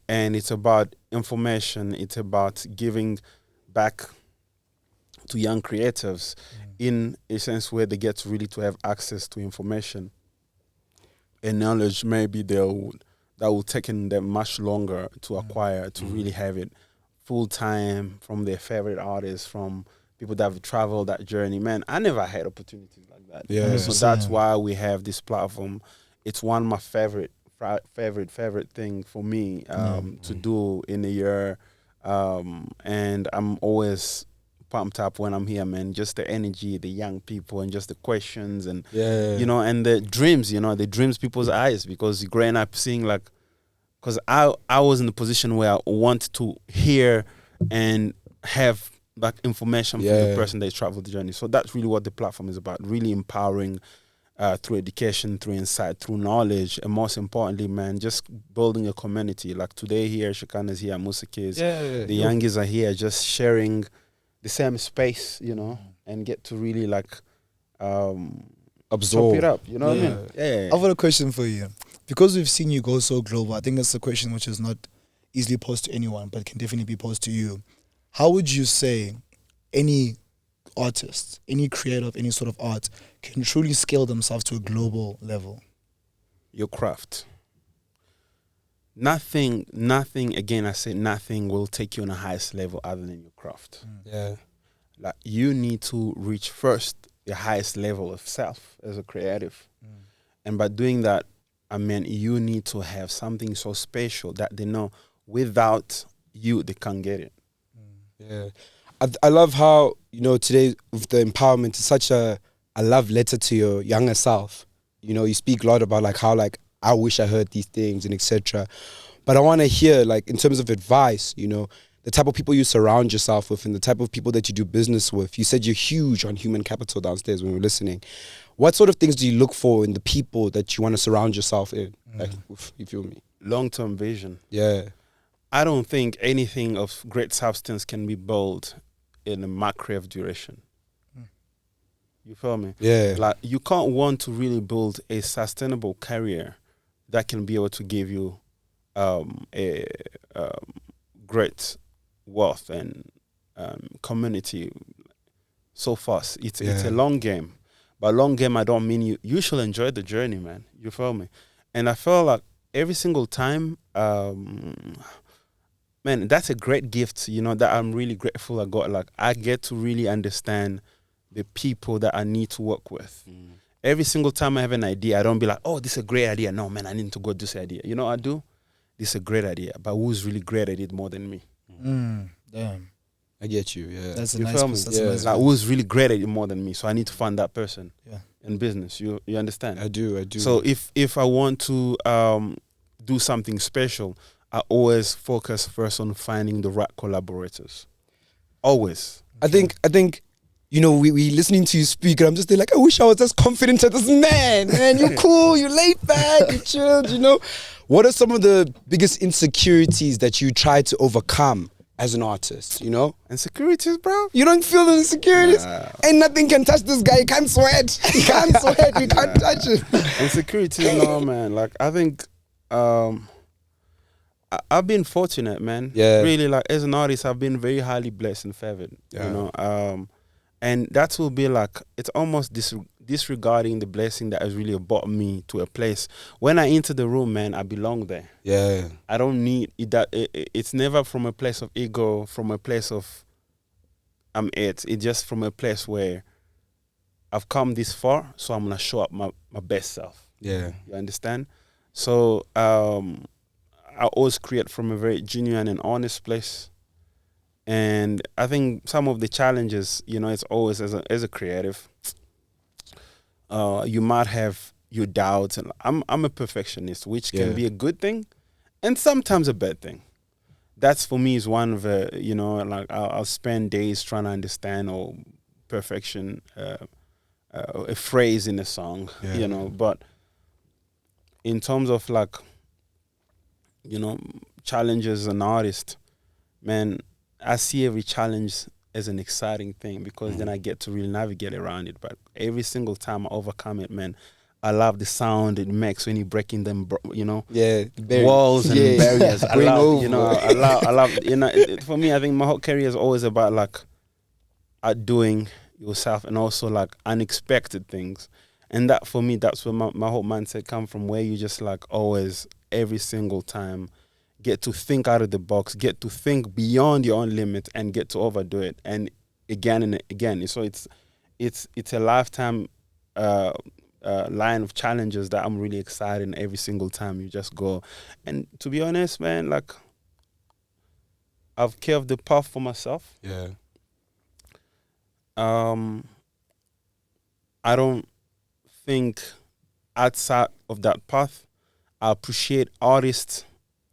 and it's about information. It's about giving back to young creatives in a sense where they get really to have access to information and knowledge. Maybe that will take them much longer to acquire, to really have it full time from their favorite artists, from people that have traveled that journey. Man, I never had opportunities like that. So that's why we have this platform. It's one of my favorite thing for me to do in a year, and I'm always pumped up when I'm here, man. Just the energy, the young people, and just the questions, and you know, and the dreams, the dreams people's eyes. Because growing up seeing because I was in the position where I want to hear and have information from the person that traveled the journey. So that's really what the platform is about, really empowering through education, through insight, through knowledge, and most importantly, man, just building a community. Like today here, Shekinah is here, Musa Keys, the youngies are here, just sharing the same space, and get to really absorb it up. You know what I mean? Yeah. I've got a question for you. Because we've seen you go so global, I think that's a question which is not easily posed to anyone, but can definitely be posed to you. How would you say any artist, any creator of any sort of art can truly scale themselves to a global level? Your craft. Nothing, again, I say nothing will take you on the highest level other than your craft. Like you need to reach first the highest level of self as a creative. And by doing that, I mean, you need to have something so special that they know without you, they can't get it. Yeah. I love how, today with the empowerment, it's such a love letter to your younger self. You speak a lot about how I wish I heard these things and etc. But I want to hear in terms of advice, the type of people you surround yourself with and the type of people that you do business with. You said you're huge on human capital downstairs when we were listening. What sort of things do you look for in the people that you want to surround yourself in? You feel me? Long-term vision. Yeah. I don't think anything of great substance can be built in a macro of duration. You feel me? Yeah. You can't want to really build a sustainable career that can be able to give you a great wealth and community so fast. It's a long game. By long game, I don't mean you should enjoy the journey, man. You feel me? And I feel like every single time, man, that's a great gift, that I'm really grateful I got. I get to really understand the people that I need to work with. Every single time I have an idea, I don't be like, oh, this is a great idea. No, man, I need to go do this idea. You know what I do? This is a great idea, but who's really great at it more than me? Damn. I get you, yeah. That's a you nice feel me? that's a nice who's really great at it more than me? So I need to find that person in business. You understand? I do. So if I want to do something special, I always focus first on finding the right collaborators. Always. I think we listening to you speak, and I'm just there I wish I was as confident as this man. Man, you're cool, you're laid back, you chilled, What are some of the biggest insecurities that you try to overcome as an artist, Insecurities, bro? You don't feel the insecurities? Ain't nothing can touch this guy. He can't sweat. He can't sweat. You can't touch him. Insecurities, no, man. I think I've been fortunate, man. Yeah. Really, as an artist, I've been very highly blessed and favored, and that will be it's almost disregarding the blessing that has really brought me to a place. When I enter the room, man, I belong there. Yeah. I don't need it. It's never from a place of ego, from a place of it's just from a place where I've come this far, so I'm gonna show up my best self. Yeah. You understand? So I always create from a very genuine and honest place. And I think some of the challenges, it's always as a creative, you might have your doubts, and I'm a perfectionist, which can be a good thing and sometimes a bad thing. That's for me is one of the, I'll spend days trying to understand or perfection a phrase in a song, but in terms of like, you know, challenges as an artist, man, I see every challenge as an exciting thing because then I get to really navigate around it. But every single time I overcome it, man, I love the sound it makes when you're breaking them, you know, walls and barriers. I love, you know, I love, you know, for me, I think my whole career is always about like outdoing yourself and also like unexpected things. And that for me, that's where my whole mindset come from, where you just like always, every single time, get to think out of the box, get to think beyond your own limit and get to overdo it. And again. So it's a lifetime line of challenges that I'm really excited in every single time you just go. And to be honest, man, like I've carved the path for myself. Yeah. I don't think outside of that path, I appreciate artists,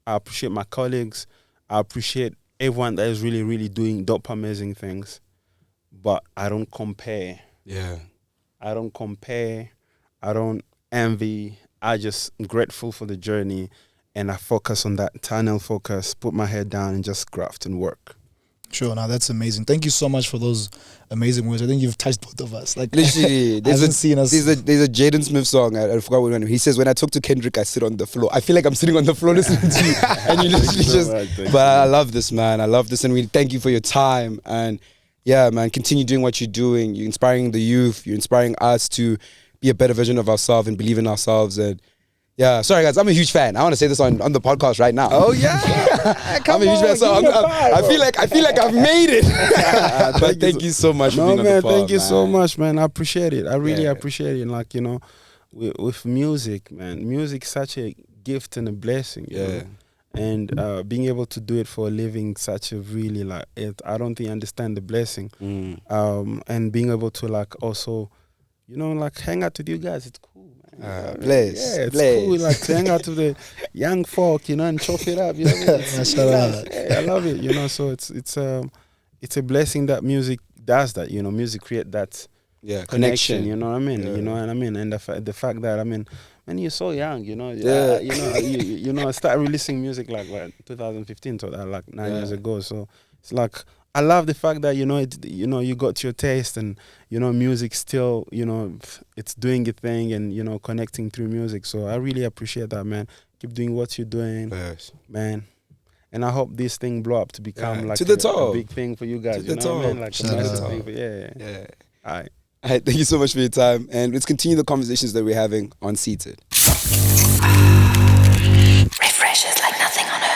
I appreciate my colleagues, I appreciate everyone that is really, really doing dope, amazing things. But I don't compare. Yeah. I don't compare. I don't envy. I just grateful for the journey, and I focus on that tunnel focus, put my head down and just graft and work. Sure, now that's amazing. Thank you so much for those amazing words. I think you've touched both of us. Like literally, there's a Jaden Smith song. I forgot what one. He says, "When I talk to Kendrick, I sit on the floor. I feel like I'm sitting on the floor listening to you." And you literally just. But I love this, man. I love this, and we thank you for your time. And yeah, man, continue doing what you're doing. You're inspiring the youth. You're inspiring us to be a better version of ourselves and believe in ourselves. And yeah, sorry guys, I'm a huge fan. I want to say this on the podcast right now. Oh yeah, I'm a huge fan. So I feel like I've made it. But thank you so much for being on the pod, thank you so much, man. I appreciate it. I really appreciate it. And like, you know, with music, man, music is such a gift and a blessing. You know? And being able to do it for a living, such a really like it. I don't think I understand the blessing. And being able to like also, you know, like hang out with you guys, it's cool. It's cool, like to hang out with the young folk, you know, and chop it up. You know, I love it, you know. So it's a blessing that music does that. You know, music create that connection. You know what I mean? You know what I mean? And the fact that I mean, man, you're so young. You know, you know, I started releasing music like 2015, so that like 9 years ago. So it's like. I love the fact that, you know, you got your taste and, you know, music still, you know, it's doing a thing and, you know, connecting through music. So I really appreciate that, man. Keep doing what you're doing, man. And I hope this thing blow up to become like a big thing for you guys. You know what I mean? Like a massive thing for, yeah. All right. Thank you so much for your time. And let's continue the conversations that we're having on Seated. Refreshes like nothing on earth.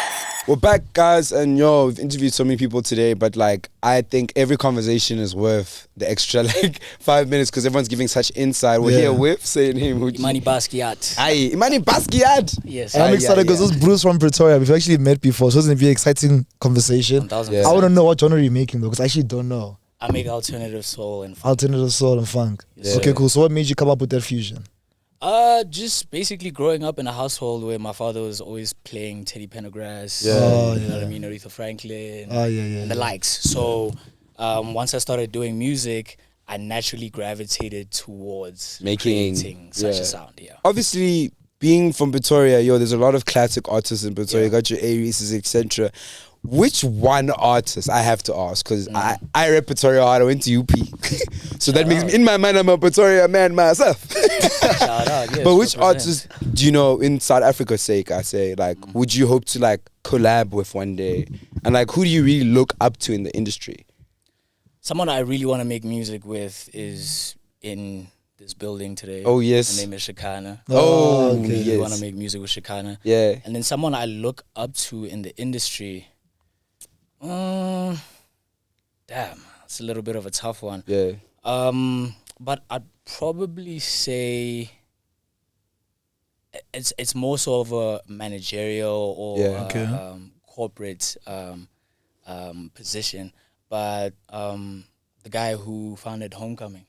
We're back, guys, and we've interviewed so many people today, but like I think every conversation is worth the extra like 5 minutes because everyone's giving such insight. We're here with saying him Imani Basquiat. Aye, Imani Basquiat. Yes. And I'm excited because those Bruce from Pretoria, we've actually met before, so it's gonna be an exciting conversation. 1000%. I want to know what genre you're making though, because I actually don't know. I make alternative soul and funk. Alternative soul and funk. Yes, okay, cool. So what made you come up with that fusion? Just basically growing up in a household where my father was always playing Teddy Pendergrass, you know what I mean, Aretha Franklin, and the likes. So once I started doing music, I naturally gravitated towards creating such a sound. Yeah. Obviously, being from Pretoria, there's a lot of classic artists in Pretoria. You got your Aries, etc. Which one artist, I have to ask, because I rep Pretoria hard, I went to UP. So that makes me, in my mind, I'm a Pretoria man myself. Shout out, yes, but which artist do you know, in South Africa's sake, I say, like, would you hope to like collab with one day? And like, who do you really look up to in the industry? Someone I really want to make music with is in this building today. Oh, yes. Her name is Shekinah. Oh, okay. I really Yes. want to make music with Shekinah. Yeah. And then someone I look up to in the industry, damn, it's a little bit of a tough one. Yeah. But I'd probably say it's more so of a managerial or corporate position. But the guy who founded Homecoming.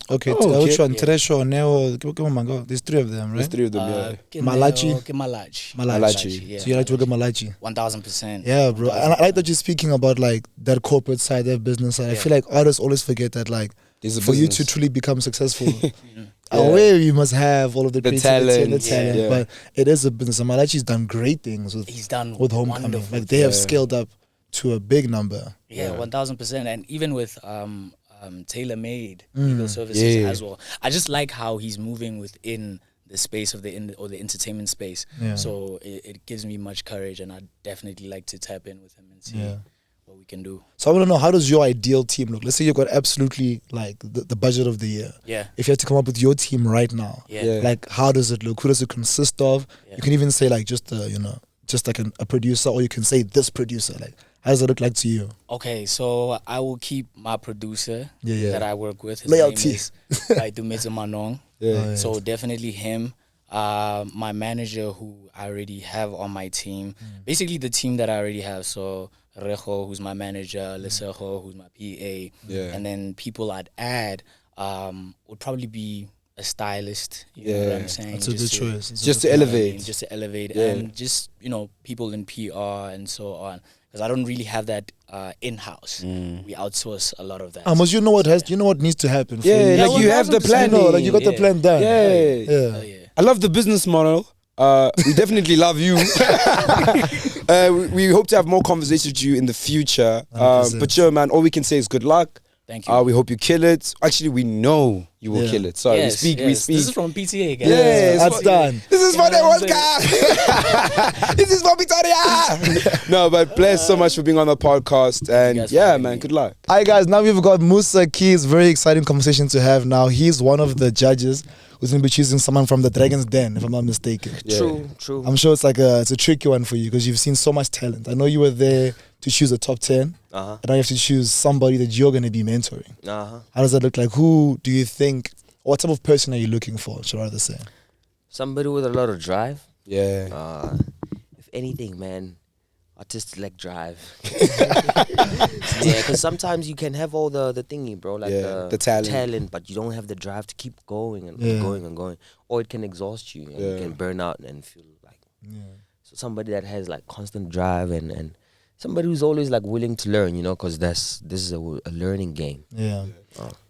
Okay, which one? Trezor, Neo, there's three of them, right? There's three of them, Malachi. Yeah. So you like to work at Malachi? 1000%. Yeah, bro. And I like that you're speaking about like that corporate side, that business side. I feel like artists always forget that like for you to truly become successful, aware you must have all of the creativity and the talent, talent, but it is a business. And Malachi's done great things with Homecoming. wonderful Like they have scaled up to a big number. Yeah, 1000%. And even with tailor-made legal services as well. I just like how he's moving within the space of the entertainment space. Yeah. So it gives me much courage, and I'd definitely like to tap in with him and see what we can do. So I want to know, how does your ideal team look? Let's say you've got absolutely like the budget of the year. Yeah. If you had to come up with your team right now, like how does it look? Who does it consist of? You can even say like just just like a producer, or you can say this producer. Like, how does it look like to you? Okay, so I will keep my producer that I work with. His Loyalty. name is Dumetse Manong. So definitely him. My manager, who I already have on my team. Basically the team that I already have. So Rejo, who's my manager, Lesejo, who's my PA. And then people I'd add would probably be a stylist. You know what I'm saying? That's a good choice. Just to elevate. Just to elevate. And just, people in PR and so on. Because I don't really have that in-house. We outsource a lot of that. Amos, you know what needs to happen. For you. Like you have the plan. Like you got the plan done. I love the business model. We definitely love you. We hope to have more conversations with you in the future. But man, all we can say is good luck. Thank you. We hope you kill it. Actually, we know you will kill it. Sorry, we speak. This is from PTA, guys. Yeah, that's done. This is for the World Cup. This is for Victoria. No, but bless so much for being on the podcast. And man, good luck. All right, guys, now we've got Musa Keys. Very exciting conversation to have now. He's one of the judges who's going to be choosing someone from the Dragon's Den, if I'm not mistaken. True. I'm sure it's a tricky one for you because you've seen so much talent. I know you were there to choose a top 10. And now you have to choose somebody that you're going to be mentoring. How does that look like? Who do you think, what type of person are you looking for, should I rather say? Somebody with a lot of drive. Yeah. If anything, man, artistic like drive. Because sometimes you can have all the thingy, bro, like the talent, but you don't have the drive to keep going and going and going, or it can exhaust you and you can burn out and feel like. So somebody that has like constant drive and somebody who's always like willing to learn, because this is a learning game.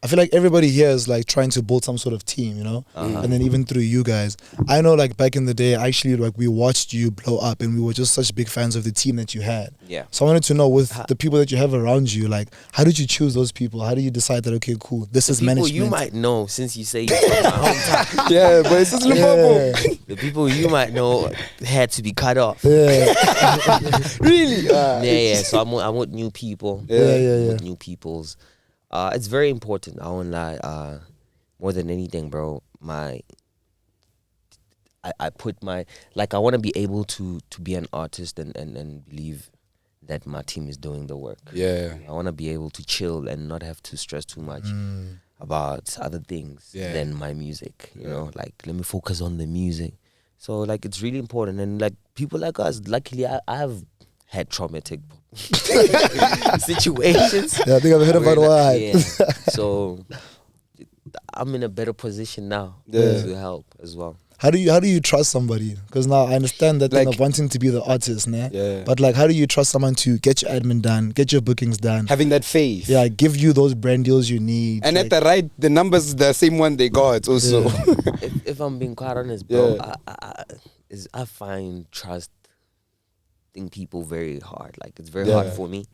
I feel like everybody here is like trying to build some sort of team, and then even through you guys, I know like back in the day, actually like we watched you blow up and we were just such big fans of the team that you had. So I wanted to know, with the people that you have around you, like how did you choose those people? How do you decide that, okay, cool, this is management? You might know, since you say you're from my hometown. But it's just Liverpool. The people you might know had to be cut off. Really? So I want new people. New peoples. It's very important. I won't lie. More than anything, bro. I put my I want to be able to be an artist and believe that my team is doing the work. I want to be able to chill and not have to stress too much about other things than my music. You know, like let me focus on the music. So like it's really important, and like people like us, luckily I have had traumatic situations. I think I've heard about why. So I'm in a better position now to help as well. How do you trust somebody? Because now I understand that thing of wanting to be the artist, but like how do you trust someone to get your admin done, get your bookings done, having that faith, give you those brand deals you need, and at the numbers the same one they got also. If I'm being quite honest, bro, I find trust in people very hard. Like it's very hard for me.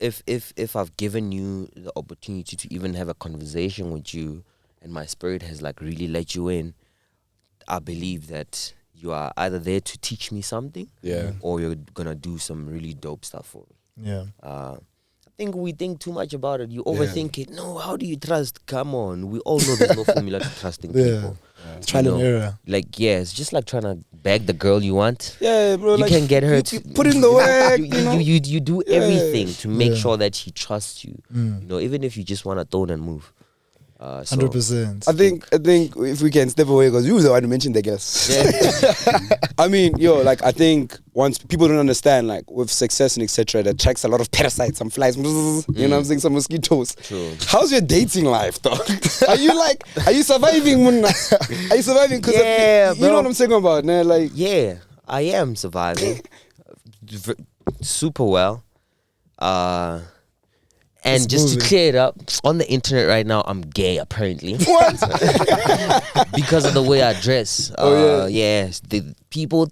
If I've given you the opportunity to even have a conversation with you, and my spirit has like really let you in, I believe that you are either there to teach me something, or you're gonna do some really dope stuff for me. I think we think too much about it. You overthink it. No, how do you trust? Come on, we all know there's no formula to trusting people. Trial and error. Like it's just like trying to bag the girl you want. Bro. You can get her to put in the work. You do everything to make sure that she trusts you. You know, even if you just want to tone and move. 100%. I think if we can step away, because you were the one who mentioned the guess. I mean, I think once people don't understand, like with success and etc., that attracts a lot of parasites, some flies, you know what I'm saying, some mosquitoes. True. How's your dating life, dog? Are you surviving, Munna? Are you surviving? Because you know what I'm saying about, nah? Like, I am surviving super well. And It's just moving. to clear it up, on the internet right now, I'm gay apparently. What? Because of the way I dress. Oh, Yes, the people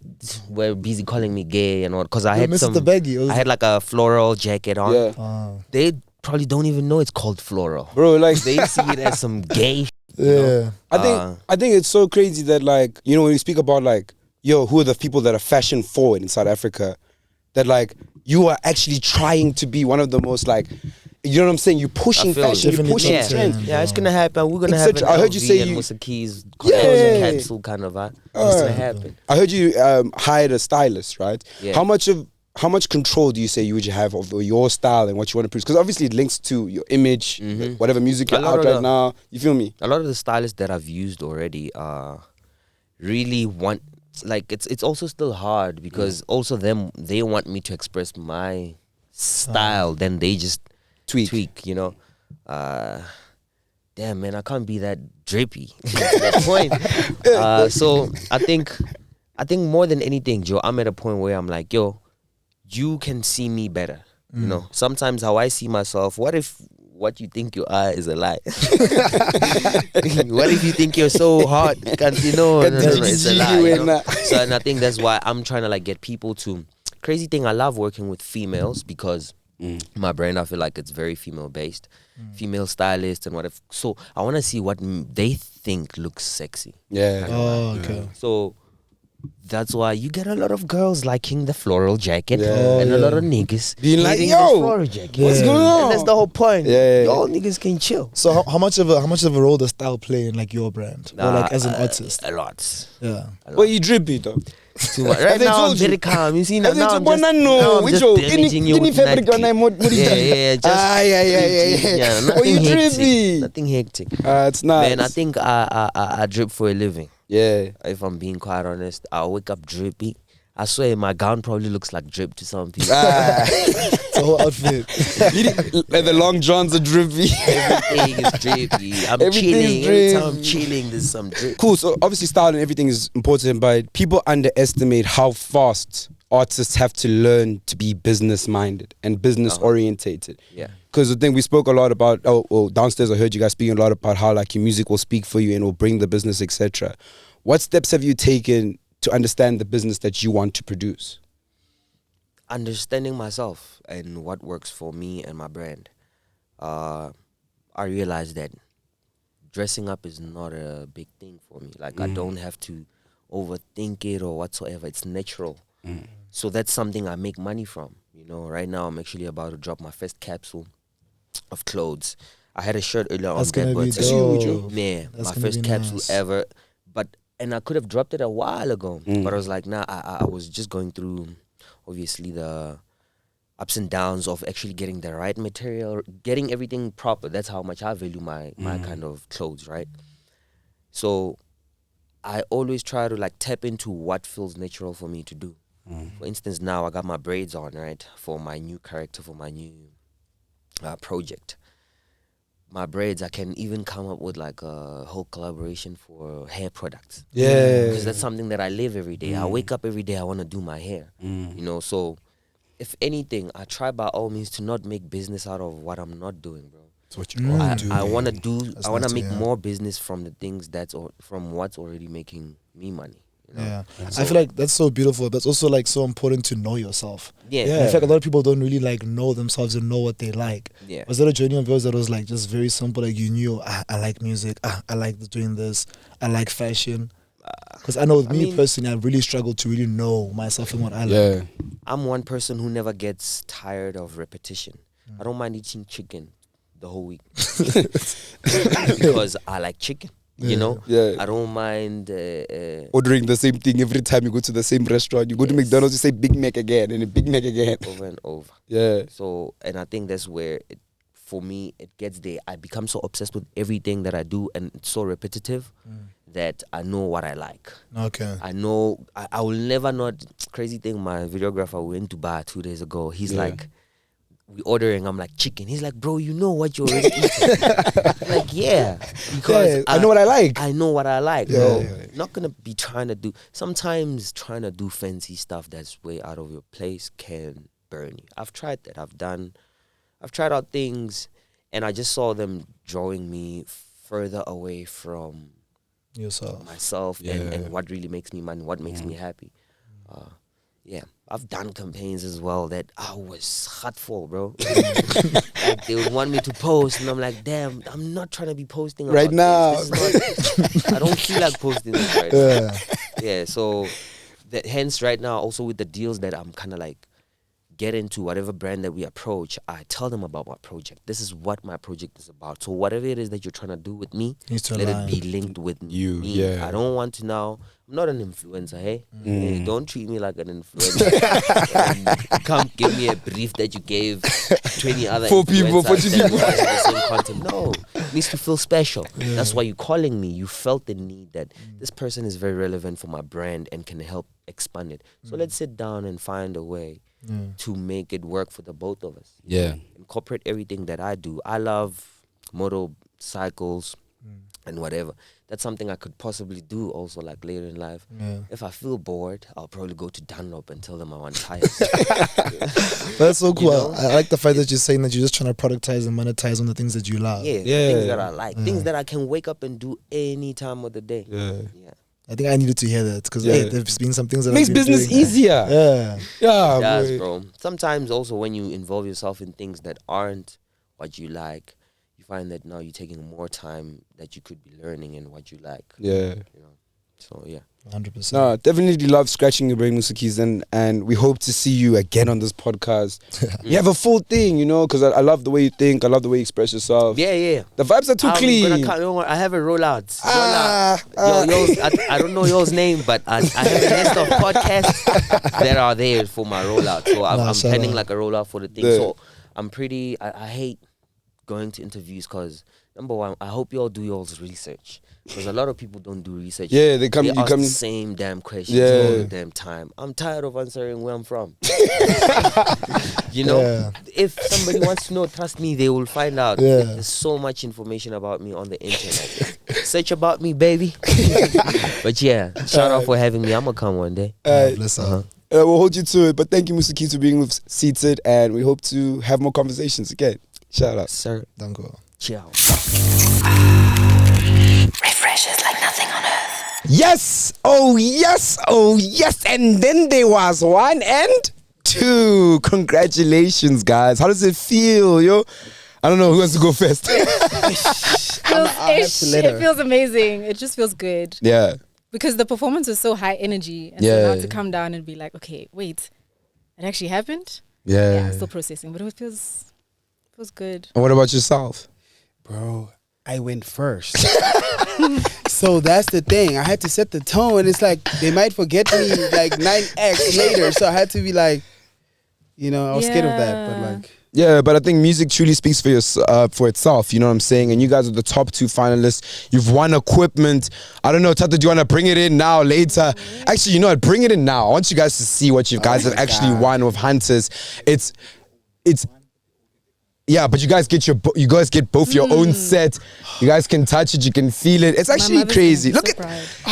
were busy calling me gay and all. Because I You had missed some. the baggy. I had like a floral jacket on. Yeah. They probably don't even know it's called floral. Bro, like They see it as some gay. Yeah. I think it's so crazy that, like, you know, when you speak about like, yo, who are the people that are fashion forward in South Africa, that like you are actually trying to be one of the most, like, you know what I'm saying? You're pushing fashion, you're pushing yeah. trend. Yeah, it's gonna happen. We're gonna It's have such- an I heard you LV say and you- Musa Keys Yeah. capsule kind of vibe. It's gonna happen. I heard you hired a stylist, right? Yeah. How much control do you say you would have of your style and what you want to produce? Because obviously it links to your image, whatever music you're A lot out of right the- now. You feel me? A lot of the stylists that I've used already really want, like, it's also still hard because also they want me to express my style, then they just tweak, you know. Damn, man, I can't be that drippy to that point. So I think more than anything, Joe, I'm at a point where I'm like, yo, you can see me better. You know, sometimes how I see myself, what if what you think you are is a lie? What if you think you're so hot? You know, no, it's a lie. You know? So, and I think that's why I'm trying to like get people to. Crazy thing, I love working with females because my brand, I feel like it's very female based, female stylists and whatever. So I want to see what they think looks sexy. Yeah. Oh, okay. So that's why you get a lot of girls liking the floral jacket Yeah. and a lot of niggas Being like, hating yo, the floral jacket. what's going on? And that's the whole point. Yeah. Y'all niggas can chill. So how much of a role does style play in like your brand or like as an artist? A lot. Yeah. Well, you drippy though. Too much. Have Right they now I'm told you? very calm. You see now, Have they now told I'm just, you? now I'm Which just one? damaging you Any with fabric night on them? What do you yeah, do? yeah, just yeah. Oh, nothing you hectic. drippy. Nothing hectic. It's nice. Man, I think I drip for a living. Yeah. If I'm being quite honest, I wake up drippy. I swear my gown probably looks like drip to some people. It's a whole outfit. Like the long johns are drippy. Everything is drippy. I'm Everything's chilling. Every time I'm drippy. chilling, there's some drip. Cool. So obviously style and everything is important, but people underestimate how fast artists have to learn to be business minded and business orientated. Yeah. Because the thing we spoke a lot about, downstairs I heard you guys speaking a lot about how like your music will speak for you and will bring the business, etc. What steps have you taken to understand the business that you want to produce? Understanding myself and what works for me and my brand. I realized that dressing up is not a big thing for me. Like I don't have to overthink it or whatsoever. It's natural. So that's something I make money from. You know, right now I'm actually about to drop my first capsule of clothes. I had a shirt earlier That's on gonna that, be but dope. yeah, That's my gonna first be capsule nice. ever. And I could have dropped it a while ago, but I was like, nah. I was just going through, obviously, the ups and downs of actually getting the right material, getting everything proper. That's how much I value my kind of clothes, right? So I always try to like tap into what feels natural for me to do. For instance, now I got my braids on, right, for my new character, for my new project. My braids, I can even come up with like a whole collaboration for hair products. Yeah. Because that's something that I live every day. I wake up every day, I want to do my hair. You know, so if anything, I try by all means to not make business out of what I'm not doing, bro. That's what you want to do. I want to do, That's I want to nice to make hear. more business from the things from what's already making me money. You know? Yeah, So- I feel like that's so beautiful. That's also like so important to know yourself. Yeah. And I feel like a lot of people don't really like know themselves and know what they like. Yeah. Was there a journey of yours that was like just very simple? Like you knew, I like music. I like doing this. I like fashion. Because I know with me personally, I really struggled to really know myself and what I like. I'm one person who never gets tired of repetition. I don't mind eating chicken the whole week because I like chicken. You know, I don't mind ordering the same thing every time you go to the same restaurant. You go to McDonald's, you say Big Mac again and a Big Mac again. over and over. Yeah. So, and I think that's where for me, it gets there. I become so obsessed with everything that I do, and it's so repetitive that I know what I like. Okay. I know I will never not. Crazy thing, my videographer went to bar 2 days ago. He's like, we ordering. I'm like, chicken. He's like, bro, you know what you're already eating. I'm like, yeah, because I know what I like. I know what I like, bro. Not gonna be trying to do. Sometimes trying to do fancy stuff that's way out of your place can burn you. I've tried that. I've done I've tried out things, and I just saw them drawing me further away from myself and what really makes me money, what makes me happy. Yeah, I've done campaigns as well that I was hot for, bro. Like they would want me to post, and I'm like, damn, I'm not trying to be posting about right now. I don't feel like posting this right now. Yeah, so that hence right now, also with the deals that I'm kind of like get into, whatever brand that we approach, I tell them about my project. This is what my project is about. So whatever it is that you're trying to do with me, let it be linked with me. Yeah. I don't want to now. I'm not an influencer, hey? Hey, don't treat me like an influencer. Come give me a brief that you gave 20 other for people, for that watch the same content. No, it needs to feel special. That's why you're calling me. You felt the need that this person is very relevant for my brand and can help expand it. So let's sit down and find a way to make it work for the both of us. Yeah. Incorporate everything that I do. I love motorcycles and whatever. That's something I could possibly do also like later in life. If I feel bored, I'll probably go to Dunlop and tell them I want tires. That's so cool. You know? I like the fact that you're saying that you're just trying to productize and monetize on the things that you love. Yeah, things that I like. Things that I can wake up and do any time of the day. Yeah. I think I needed to hear that because there's been some things that makes I've been business doing. easier. Yeah, it does, bro. Sometimes also when you involve yourself in things that aren't what you like, you find that now you're taking more time that you could be learning in what you like. Yeah. You know? So yeah. 100%. No, definitely love scratching your brain, Musa Keys, and we hope to see you again on this podcast. You have a full thing, you know, because I love the way you think, I love the way you express yourself. Yeah. The vibes are too clean. I have a rollout. I don't know yours name, but I have a list of podcasts that are there for my rollout. So I'm planning like a rollout for the thing. So I'm pretty. I hate going to interviews because number one, I hope you all do y'all's research. Because a lot of people don't do research. Yeah, they ask the same damn questions all the damn time. I'm tired of answering where I'm from. You know, if somebody wants to know, trust me, they will find out. There's so much information about me on the internet. Search about me, baby. But yeah, shout out for having me. I'm gonna come one day. We'll hold you to it. But thank you, Musa Keys, for being with Seated, and we hope to have more conversations again. Shout out, sir. Danko. Ciao. Refreshes like nothing on earth. Yes, oh yes, oh yes. And then there was 1 and 2. Congratulations, guys. How does it feel, yo? I don't know who wants to go first. It feels amazing. It just feels good. Yeah. Because the performance was so high energy. And so now to come down and be like, okay, wait, it actually happened? Yeah, I'm still processing, but it feels good. And what about yourself? Bro, I went first. So that's the thing. I had to set the tone. It's like they might forget me like 9 acts later. So I had to be like, you know, I was scared of that. But like, yeah, but I think music truly speaks for itself. You know what I'm saying? And you guys are the top 2 finalists. You've won equipment. I don't know, Thato, do you want to bring it in now, later? Actually, you know what? Bring it in now. I want you guys to see what you guys have actually won with Hunters. It's. Yeah, but you guys get both your own set. You guys can touch it, you can feel it. It's actually crazy. Look at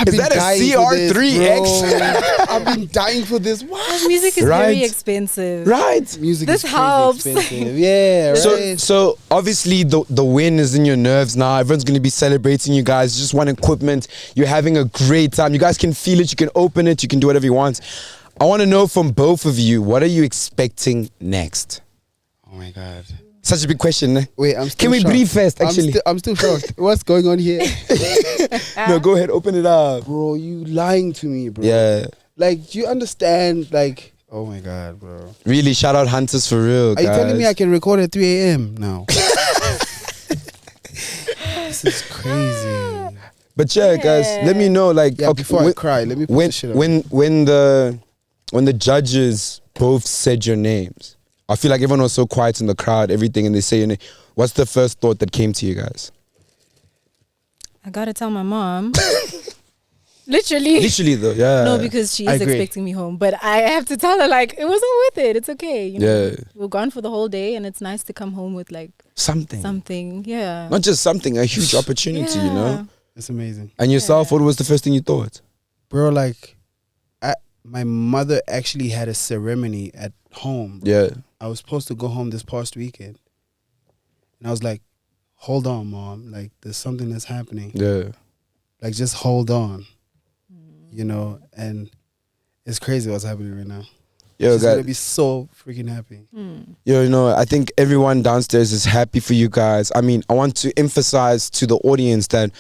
is that a CR3X? I've been dying for this. What? Music is very expensive. Right. Music this is helps. expensive. Yeah, right. So obviously the win is in your nerves now. Everyone's gonna be celebrating you guys. You just want equipment. You're having a great time. You guys can feel it, you can open it, you can do whatever you want. I wanna know from both of you, what are you expecting next? Oh my God. Such a big question. Eh? Wait, I'm still Can we shocked. breathe first, actually? I'm still shocked. What's going on here? No, go ahead, open it up. Bro, you lying to me, bro. Yeah. Like, do you understand? Like, oh my God, bro. Really, shout out Hunters for real, Are you telling me I can record at 3 a.m. now? This is crazy. But yeah, guys, let me know. Like, before I cry, let me put this shit up. when the judges both said your names, I feel like everyone was so quiet in the crowd, everything, and they say your name. What's the first thought that came to you guys? I gotta tell my mom. Literally though, yeah. No, because she is expecting me home, but I have to tell her like it wasn't worth it. It's okay. You know? We're gone for the whole day, and it's nice to come home with like something. Yeah. Not just something, a huge opportunity. You know. It's amazing. And yourself, what was the first thing you thought? Bro, like, my mother actually had a ceremony at home. Yeah. I was supposed to go home this past weekend. And I was like, hold on, Mom. Like, there's something that's happening. Yeah. Like, just hold on. You know, and it's crazy what's happening right now. Yo, She's guys. gonna be so freaking happy. Yo, you know, I think everyone downstairs is happy for you guys. I mean, I want to emphasize to the audience that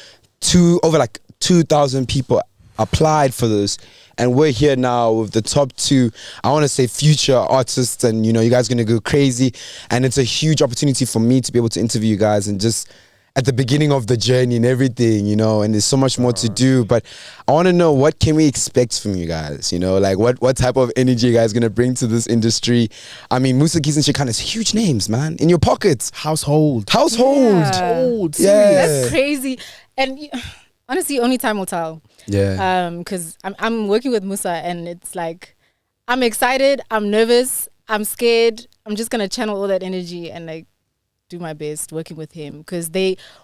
over 2,000 people applied for this, and we're here now with the top 2, I want to say, future artists, and you know, you guys are gonna go crazy, and it's a huge opportunity for me to be able to interview you guys and just at the beginning of the journey and everything, you know, and there's so much more to do. But I want to know, what can we expect from you guys? You know, like what type of energy you guys gonna bring to this industry? I mean, Musa Keys and Shekinah is huge names, man, in your pockets. Household. Yeah. Yeah. That's crazy. And honestly, only time will tell. Yeah. Because I'm working with Musa, and it's like, I'm excited, I'm nervous, I'm scared. I'm just gonna channel all that energy and like do my best working with him, because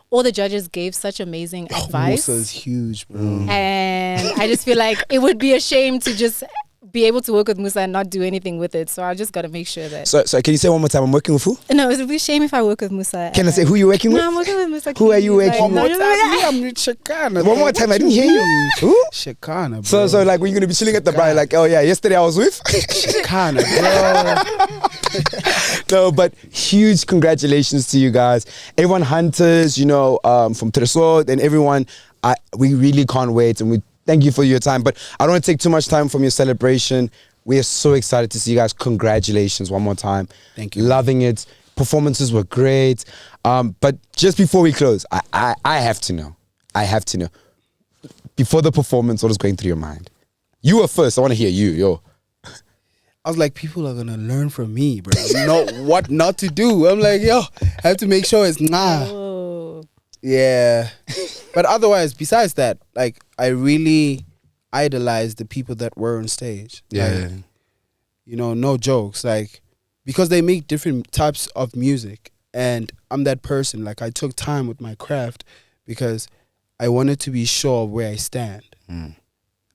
all the judges gave such amazing advice. Musa is huge, bro. And I just feel like it would be a shame to just be able to work with Musa and not do anything with it. So I just got to make sure that. So can you say one more time? I'm working with who? No, it would be a shame if I work with Musa. Can I say who you're working with? No, I'm working with Musa. Who are you working with? One more time. I'm with Shekinah. One more time. I didn't hear you. Who? Shekinah, bro. So like, we're gonna be chilling at the bar, like, oh yeah, yesterday I was with Shekinah, bro. No, but huge congratulations to you guys, everyone, hunters, you know, from Trezor and everyone. We really can't wait, and we thank you for your time. But I don't want to take too much time from your celebration. We are so excited to see you guys. Congratulations one more time. Thank you. Loving it. Performances were great. But just before we close, I have to know. Before the performance, what was going through your mind? You were first. I want to hear you, yo. I was like, people are gonna learn from me, bro. Know what not to do. I'm like, yo, I have to make sure it's Yeah. But otherwise, besides that, like, I really idolize the people that were on stage. Yeah. Like, you know, no jokes. Like, because they make different types of music. And I'm that person. Like, I took time with my craft because I wanted to be sure of where I stand.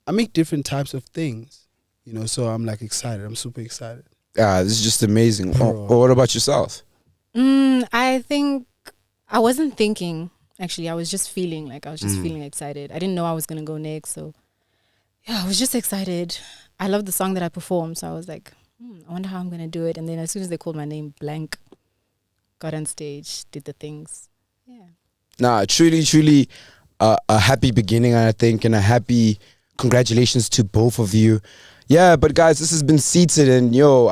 I make different types of things, you know, so I'm like excited. I'm super excited. This is just amazing. What about yourself? I think I wasn't thinking, actually. I was just feeling like feeling excited. I didn't know I was going to go next. So, yeah, I was just excited. I loved the song that I performed. So I was like, I wonder how I'm going to do it. And then as soon as they called my name, blank, got on stage, did the things. Yeah. Nah, truly a happy beginning, I think, and a happy congratulations to both of you. Yeah, but guys, this has been Seated, and yo,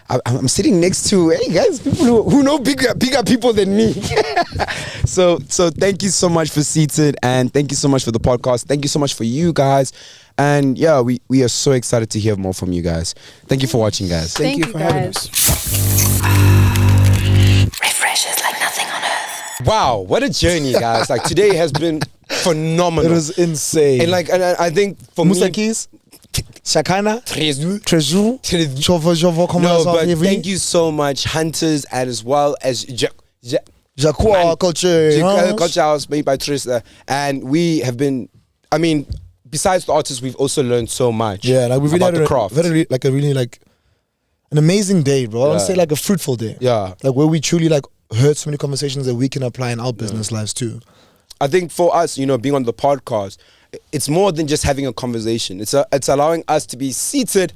I'm sitting next to, hey guys, people who know bigger people than me. So thank you so much for Seated, and thank you so much for the podcast. Thank you so much for you guys. And yeah, we are so excited to hear more from you guys. Thank you for watching, guys. Thank you for having us. Refreshes like nothing on earth. Wow, what a journey, guys. Like, today has been phenomenal. It was insane. And like, and I think for Musa me, Keys, Shekinah, Trezor. No, but thank you so much, Hunters, and as well as Jacqua Culture House made by Trezor. And we have been, I mean, besides the artists, we've also learned so much. Yeah, like we've really about had the craft. a really an amazing day, bro. I want to Yeah. say like a fruitful day. Yeah. Like where we truly like heard so many conversations that we can apply in our business lives too. I think for us, you know, being on the podcast, it's more than just having a conversation. It's allowing us to be seated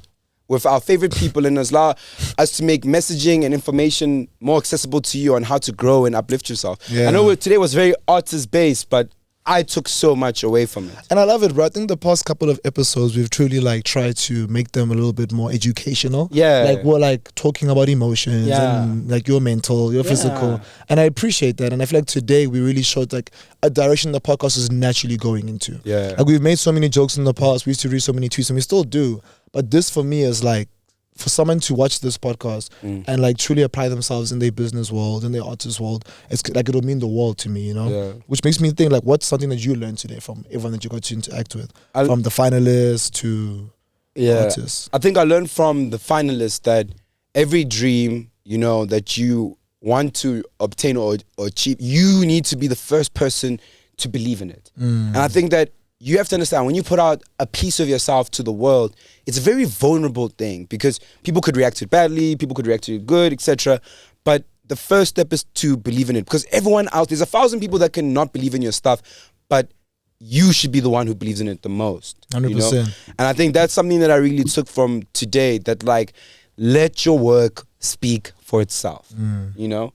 with our favorite people and allow us to make messaging and information more accessible to you on how to grow and uplift yourself. Yeah. I know today was very artist based, but I took so much away from it. And I love it, bro. I think the past couple of episodes, we've truly like tried to make them a little bit more educational. Yeah. Like we're like talking about emotions Yeah. and like your mental, your Yeah. physical. And I appreciate that. And I feel like today we really showed like a direction the podcast is naturally going into. Yeah. Like we've made so many jokes in the past. We used to read so many tweets and we still do. But this for me is like, for someone to watch this podcast and like truly apply themselves in their business world, in their artist world, it's like it'll mean the world to me, you know? Yeah. Which makes me think like, what's something that you learned today from everyone that you got to interact with? From the finalists to artists. I think I learned from the finalists that every dream, you know, that you want to obtain or achieve, you need to be the first person to believe in it. And I think that you have to understand, when you put out a piece of yourself to the world, it's a very vulnerable thing because people could react to it badly, people could react to it good, etc. But the first step is to believe in it, because everyone else, there's 1,000 people that cannot believe in your stuff, but you should be the one who believes in it the most. 100%. You know? And I think that's something that I really took from today, that like, let your work speak for itself. You know?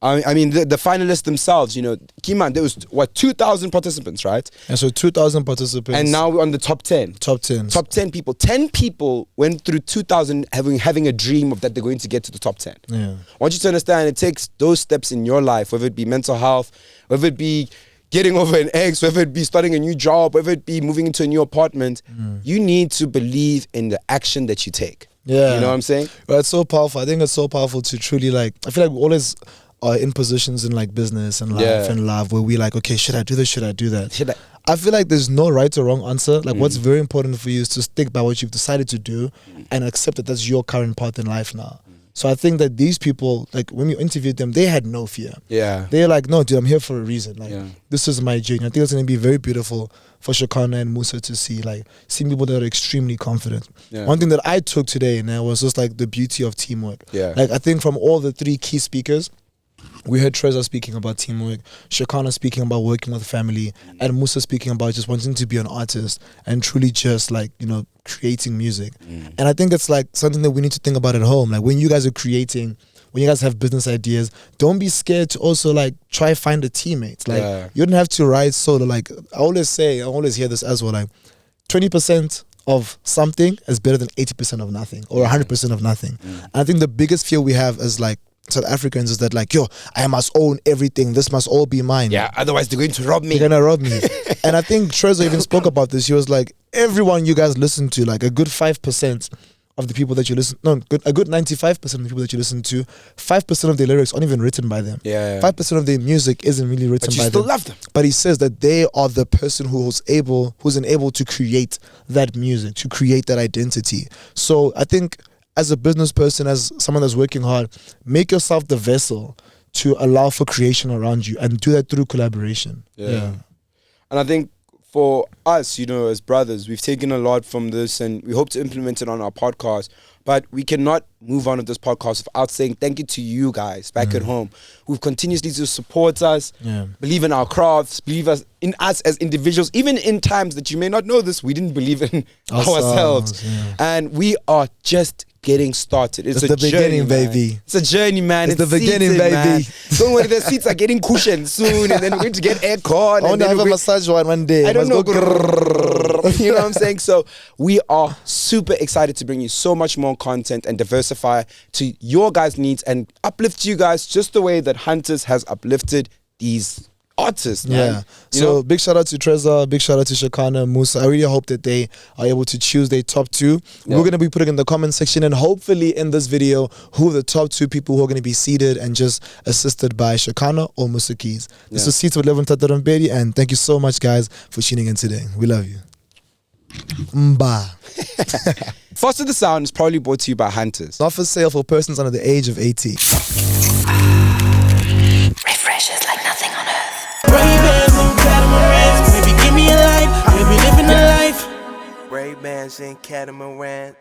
I mean, the finalists themselves, you know, Kiman, there was, 2,000 participants, right? And so 2,000 participants. And now we're on the top 10. Top 10. Top 10 people. 10 people went through 2,000 having a dream of that they're going to get to the top 10. Yeah. I want you to understand it takes those steps in your life, whether it be mental health, whether it be getting over an ex, whether it be starting a new job, whether it be moving into a new apartment. You need to believe in the action that you take. Yeah. You know what I'm saying? Well, it's so powerful. I think it's so powerful to truly like, I feel like we always are in positions in like business and life and love where we like, okay, should I do this? Should I do that? I feel like there's no right or wrong answer. Like what's very important for you is to stick by what you've decided to do and accept that that's your current path in life now. So I think that these people, like when we interviewed them, they had no fear. Yeah. They're like, no, dude, I'm here for a reason. Like this is my journey. I think it's going to be very beautiful for Shekinah and Musa to see, like seeing people that are extremely confident. One thing that I took today now was just like the beauty of teamwork. Like I think from all the three key speakers, we heard Trezor speaking about teamwork, Shekinah speaking about working with family, and Musa speaking about just wanting to be an artist and truly just like, you know, creating music. And I think it's like something that we need to think about at home. Like when you guys are creating, when you guys have business ideas, don't be scared to also like try find a teammate. Like you don't have to ride solo. Like I always hear this as well, like 20% of something is better than 80% of nothing or 100% of nothing. And I think the biggest fear we have as like South Africans is that like, yo, I must own everything. This must all be mine. Yeah, otherwise they're going to rob me. They're going to rob me. And I think Trezor even spoke about this. He was like, everyone you guys listen to, like a good 5% of the people that you listen, a good 95% of the people that you listen to, 5% of their lyrics aren't even written by them. 5% of their music isn't really written by them. But you still love them. But he says that they are the person who's enabled to create that music, to create that identity. So I think as a business person, as someone that's working hard, make yourself the vessel to allow for creation around you and do that through collaboration. And I think for us, you know, as brothers, we've taken a lot from this and we hope to implement it on our podcast. But we cannot move on with this podcast without saying thank you to you guys back at home who've continuously to support us, believe in our crafts, believe in us as individuals. Even in times that you may not know this, we didn't believe in ourselves. And we are just getting started. It's the beginning, baby. It's a journey, man. It's the beginning, baby. Man. Don't worry, the seats are getting cushioned soon, and then we're going to get aircon. I want to have a massage one day. I don't know. You know what I'm saying? So we are super excited to bring you so much more content and diversify to your guys' needs and uplift you guys just the way that Hunters has uplifted these artists, man. So big shout out to Trezor, big shout out to Shekinah, Musa. I really hope that they are able to choose their top two. We're going to be putting in the comment section and hopefully in this video who are the top two people who are going to be seated and just assisted by Shekinah or Musa Keys. This is Seats with Levin Thato Rampedi, and thank you so much guys for tuning in today. We love you. Mba. Fosta the Sound is probably brought to you by Hunters. Not for sale for persons under the age of 18. Refreshes like nothing on earth. Ray-Bans and catamarans, baby, give me a life, baby, living a life. Ray-Bans and catamarans.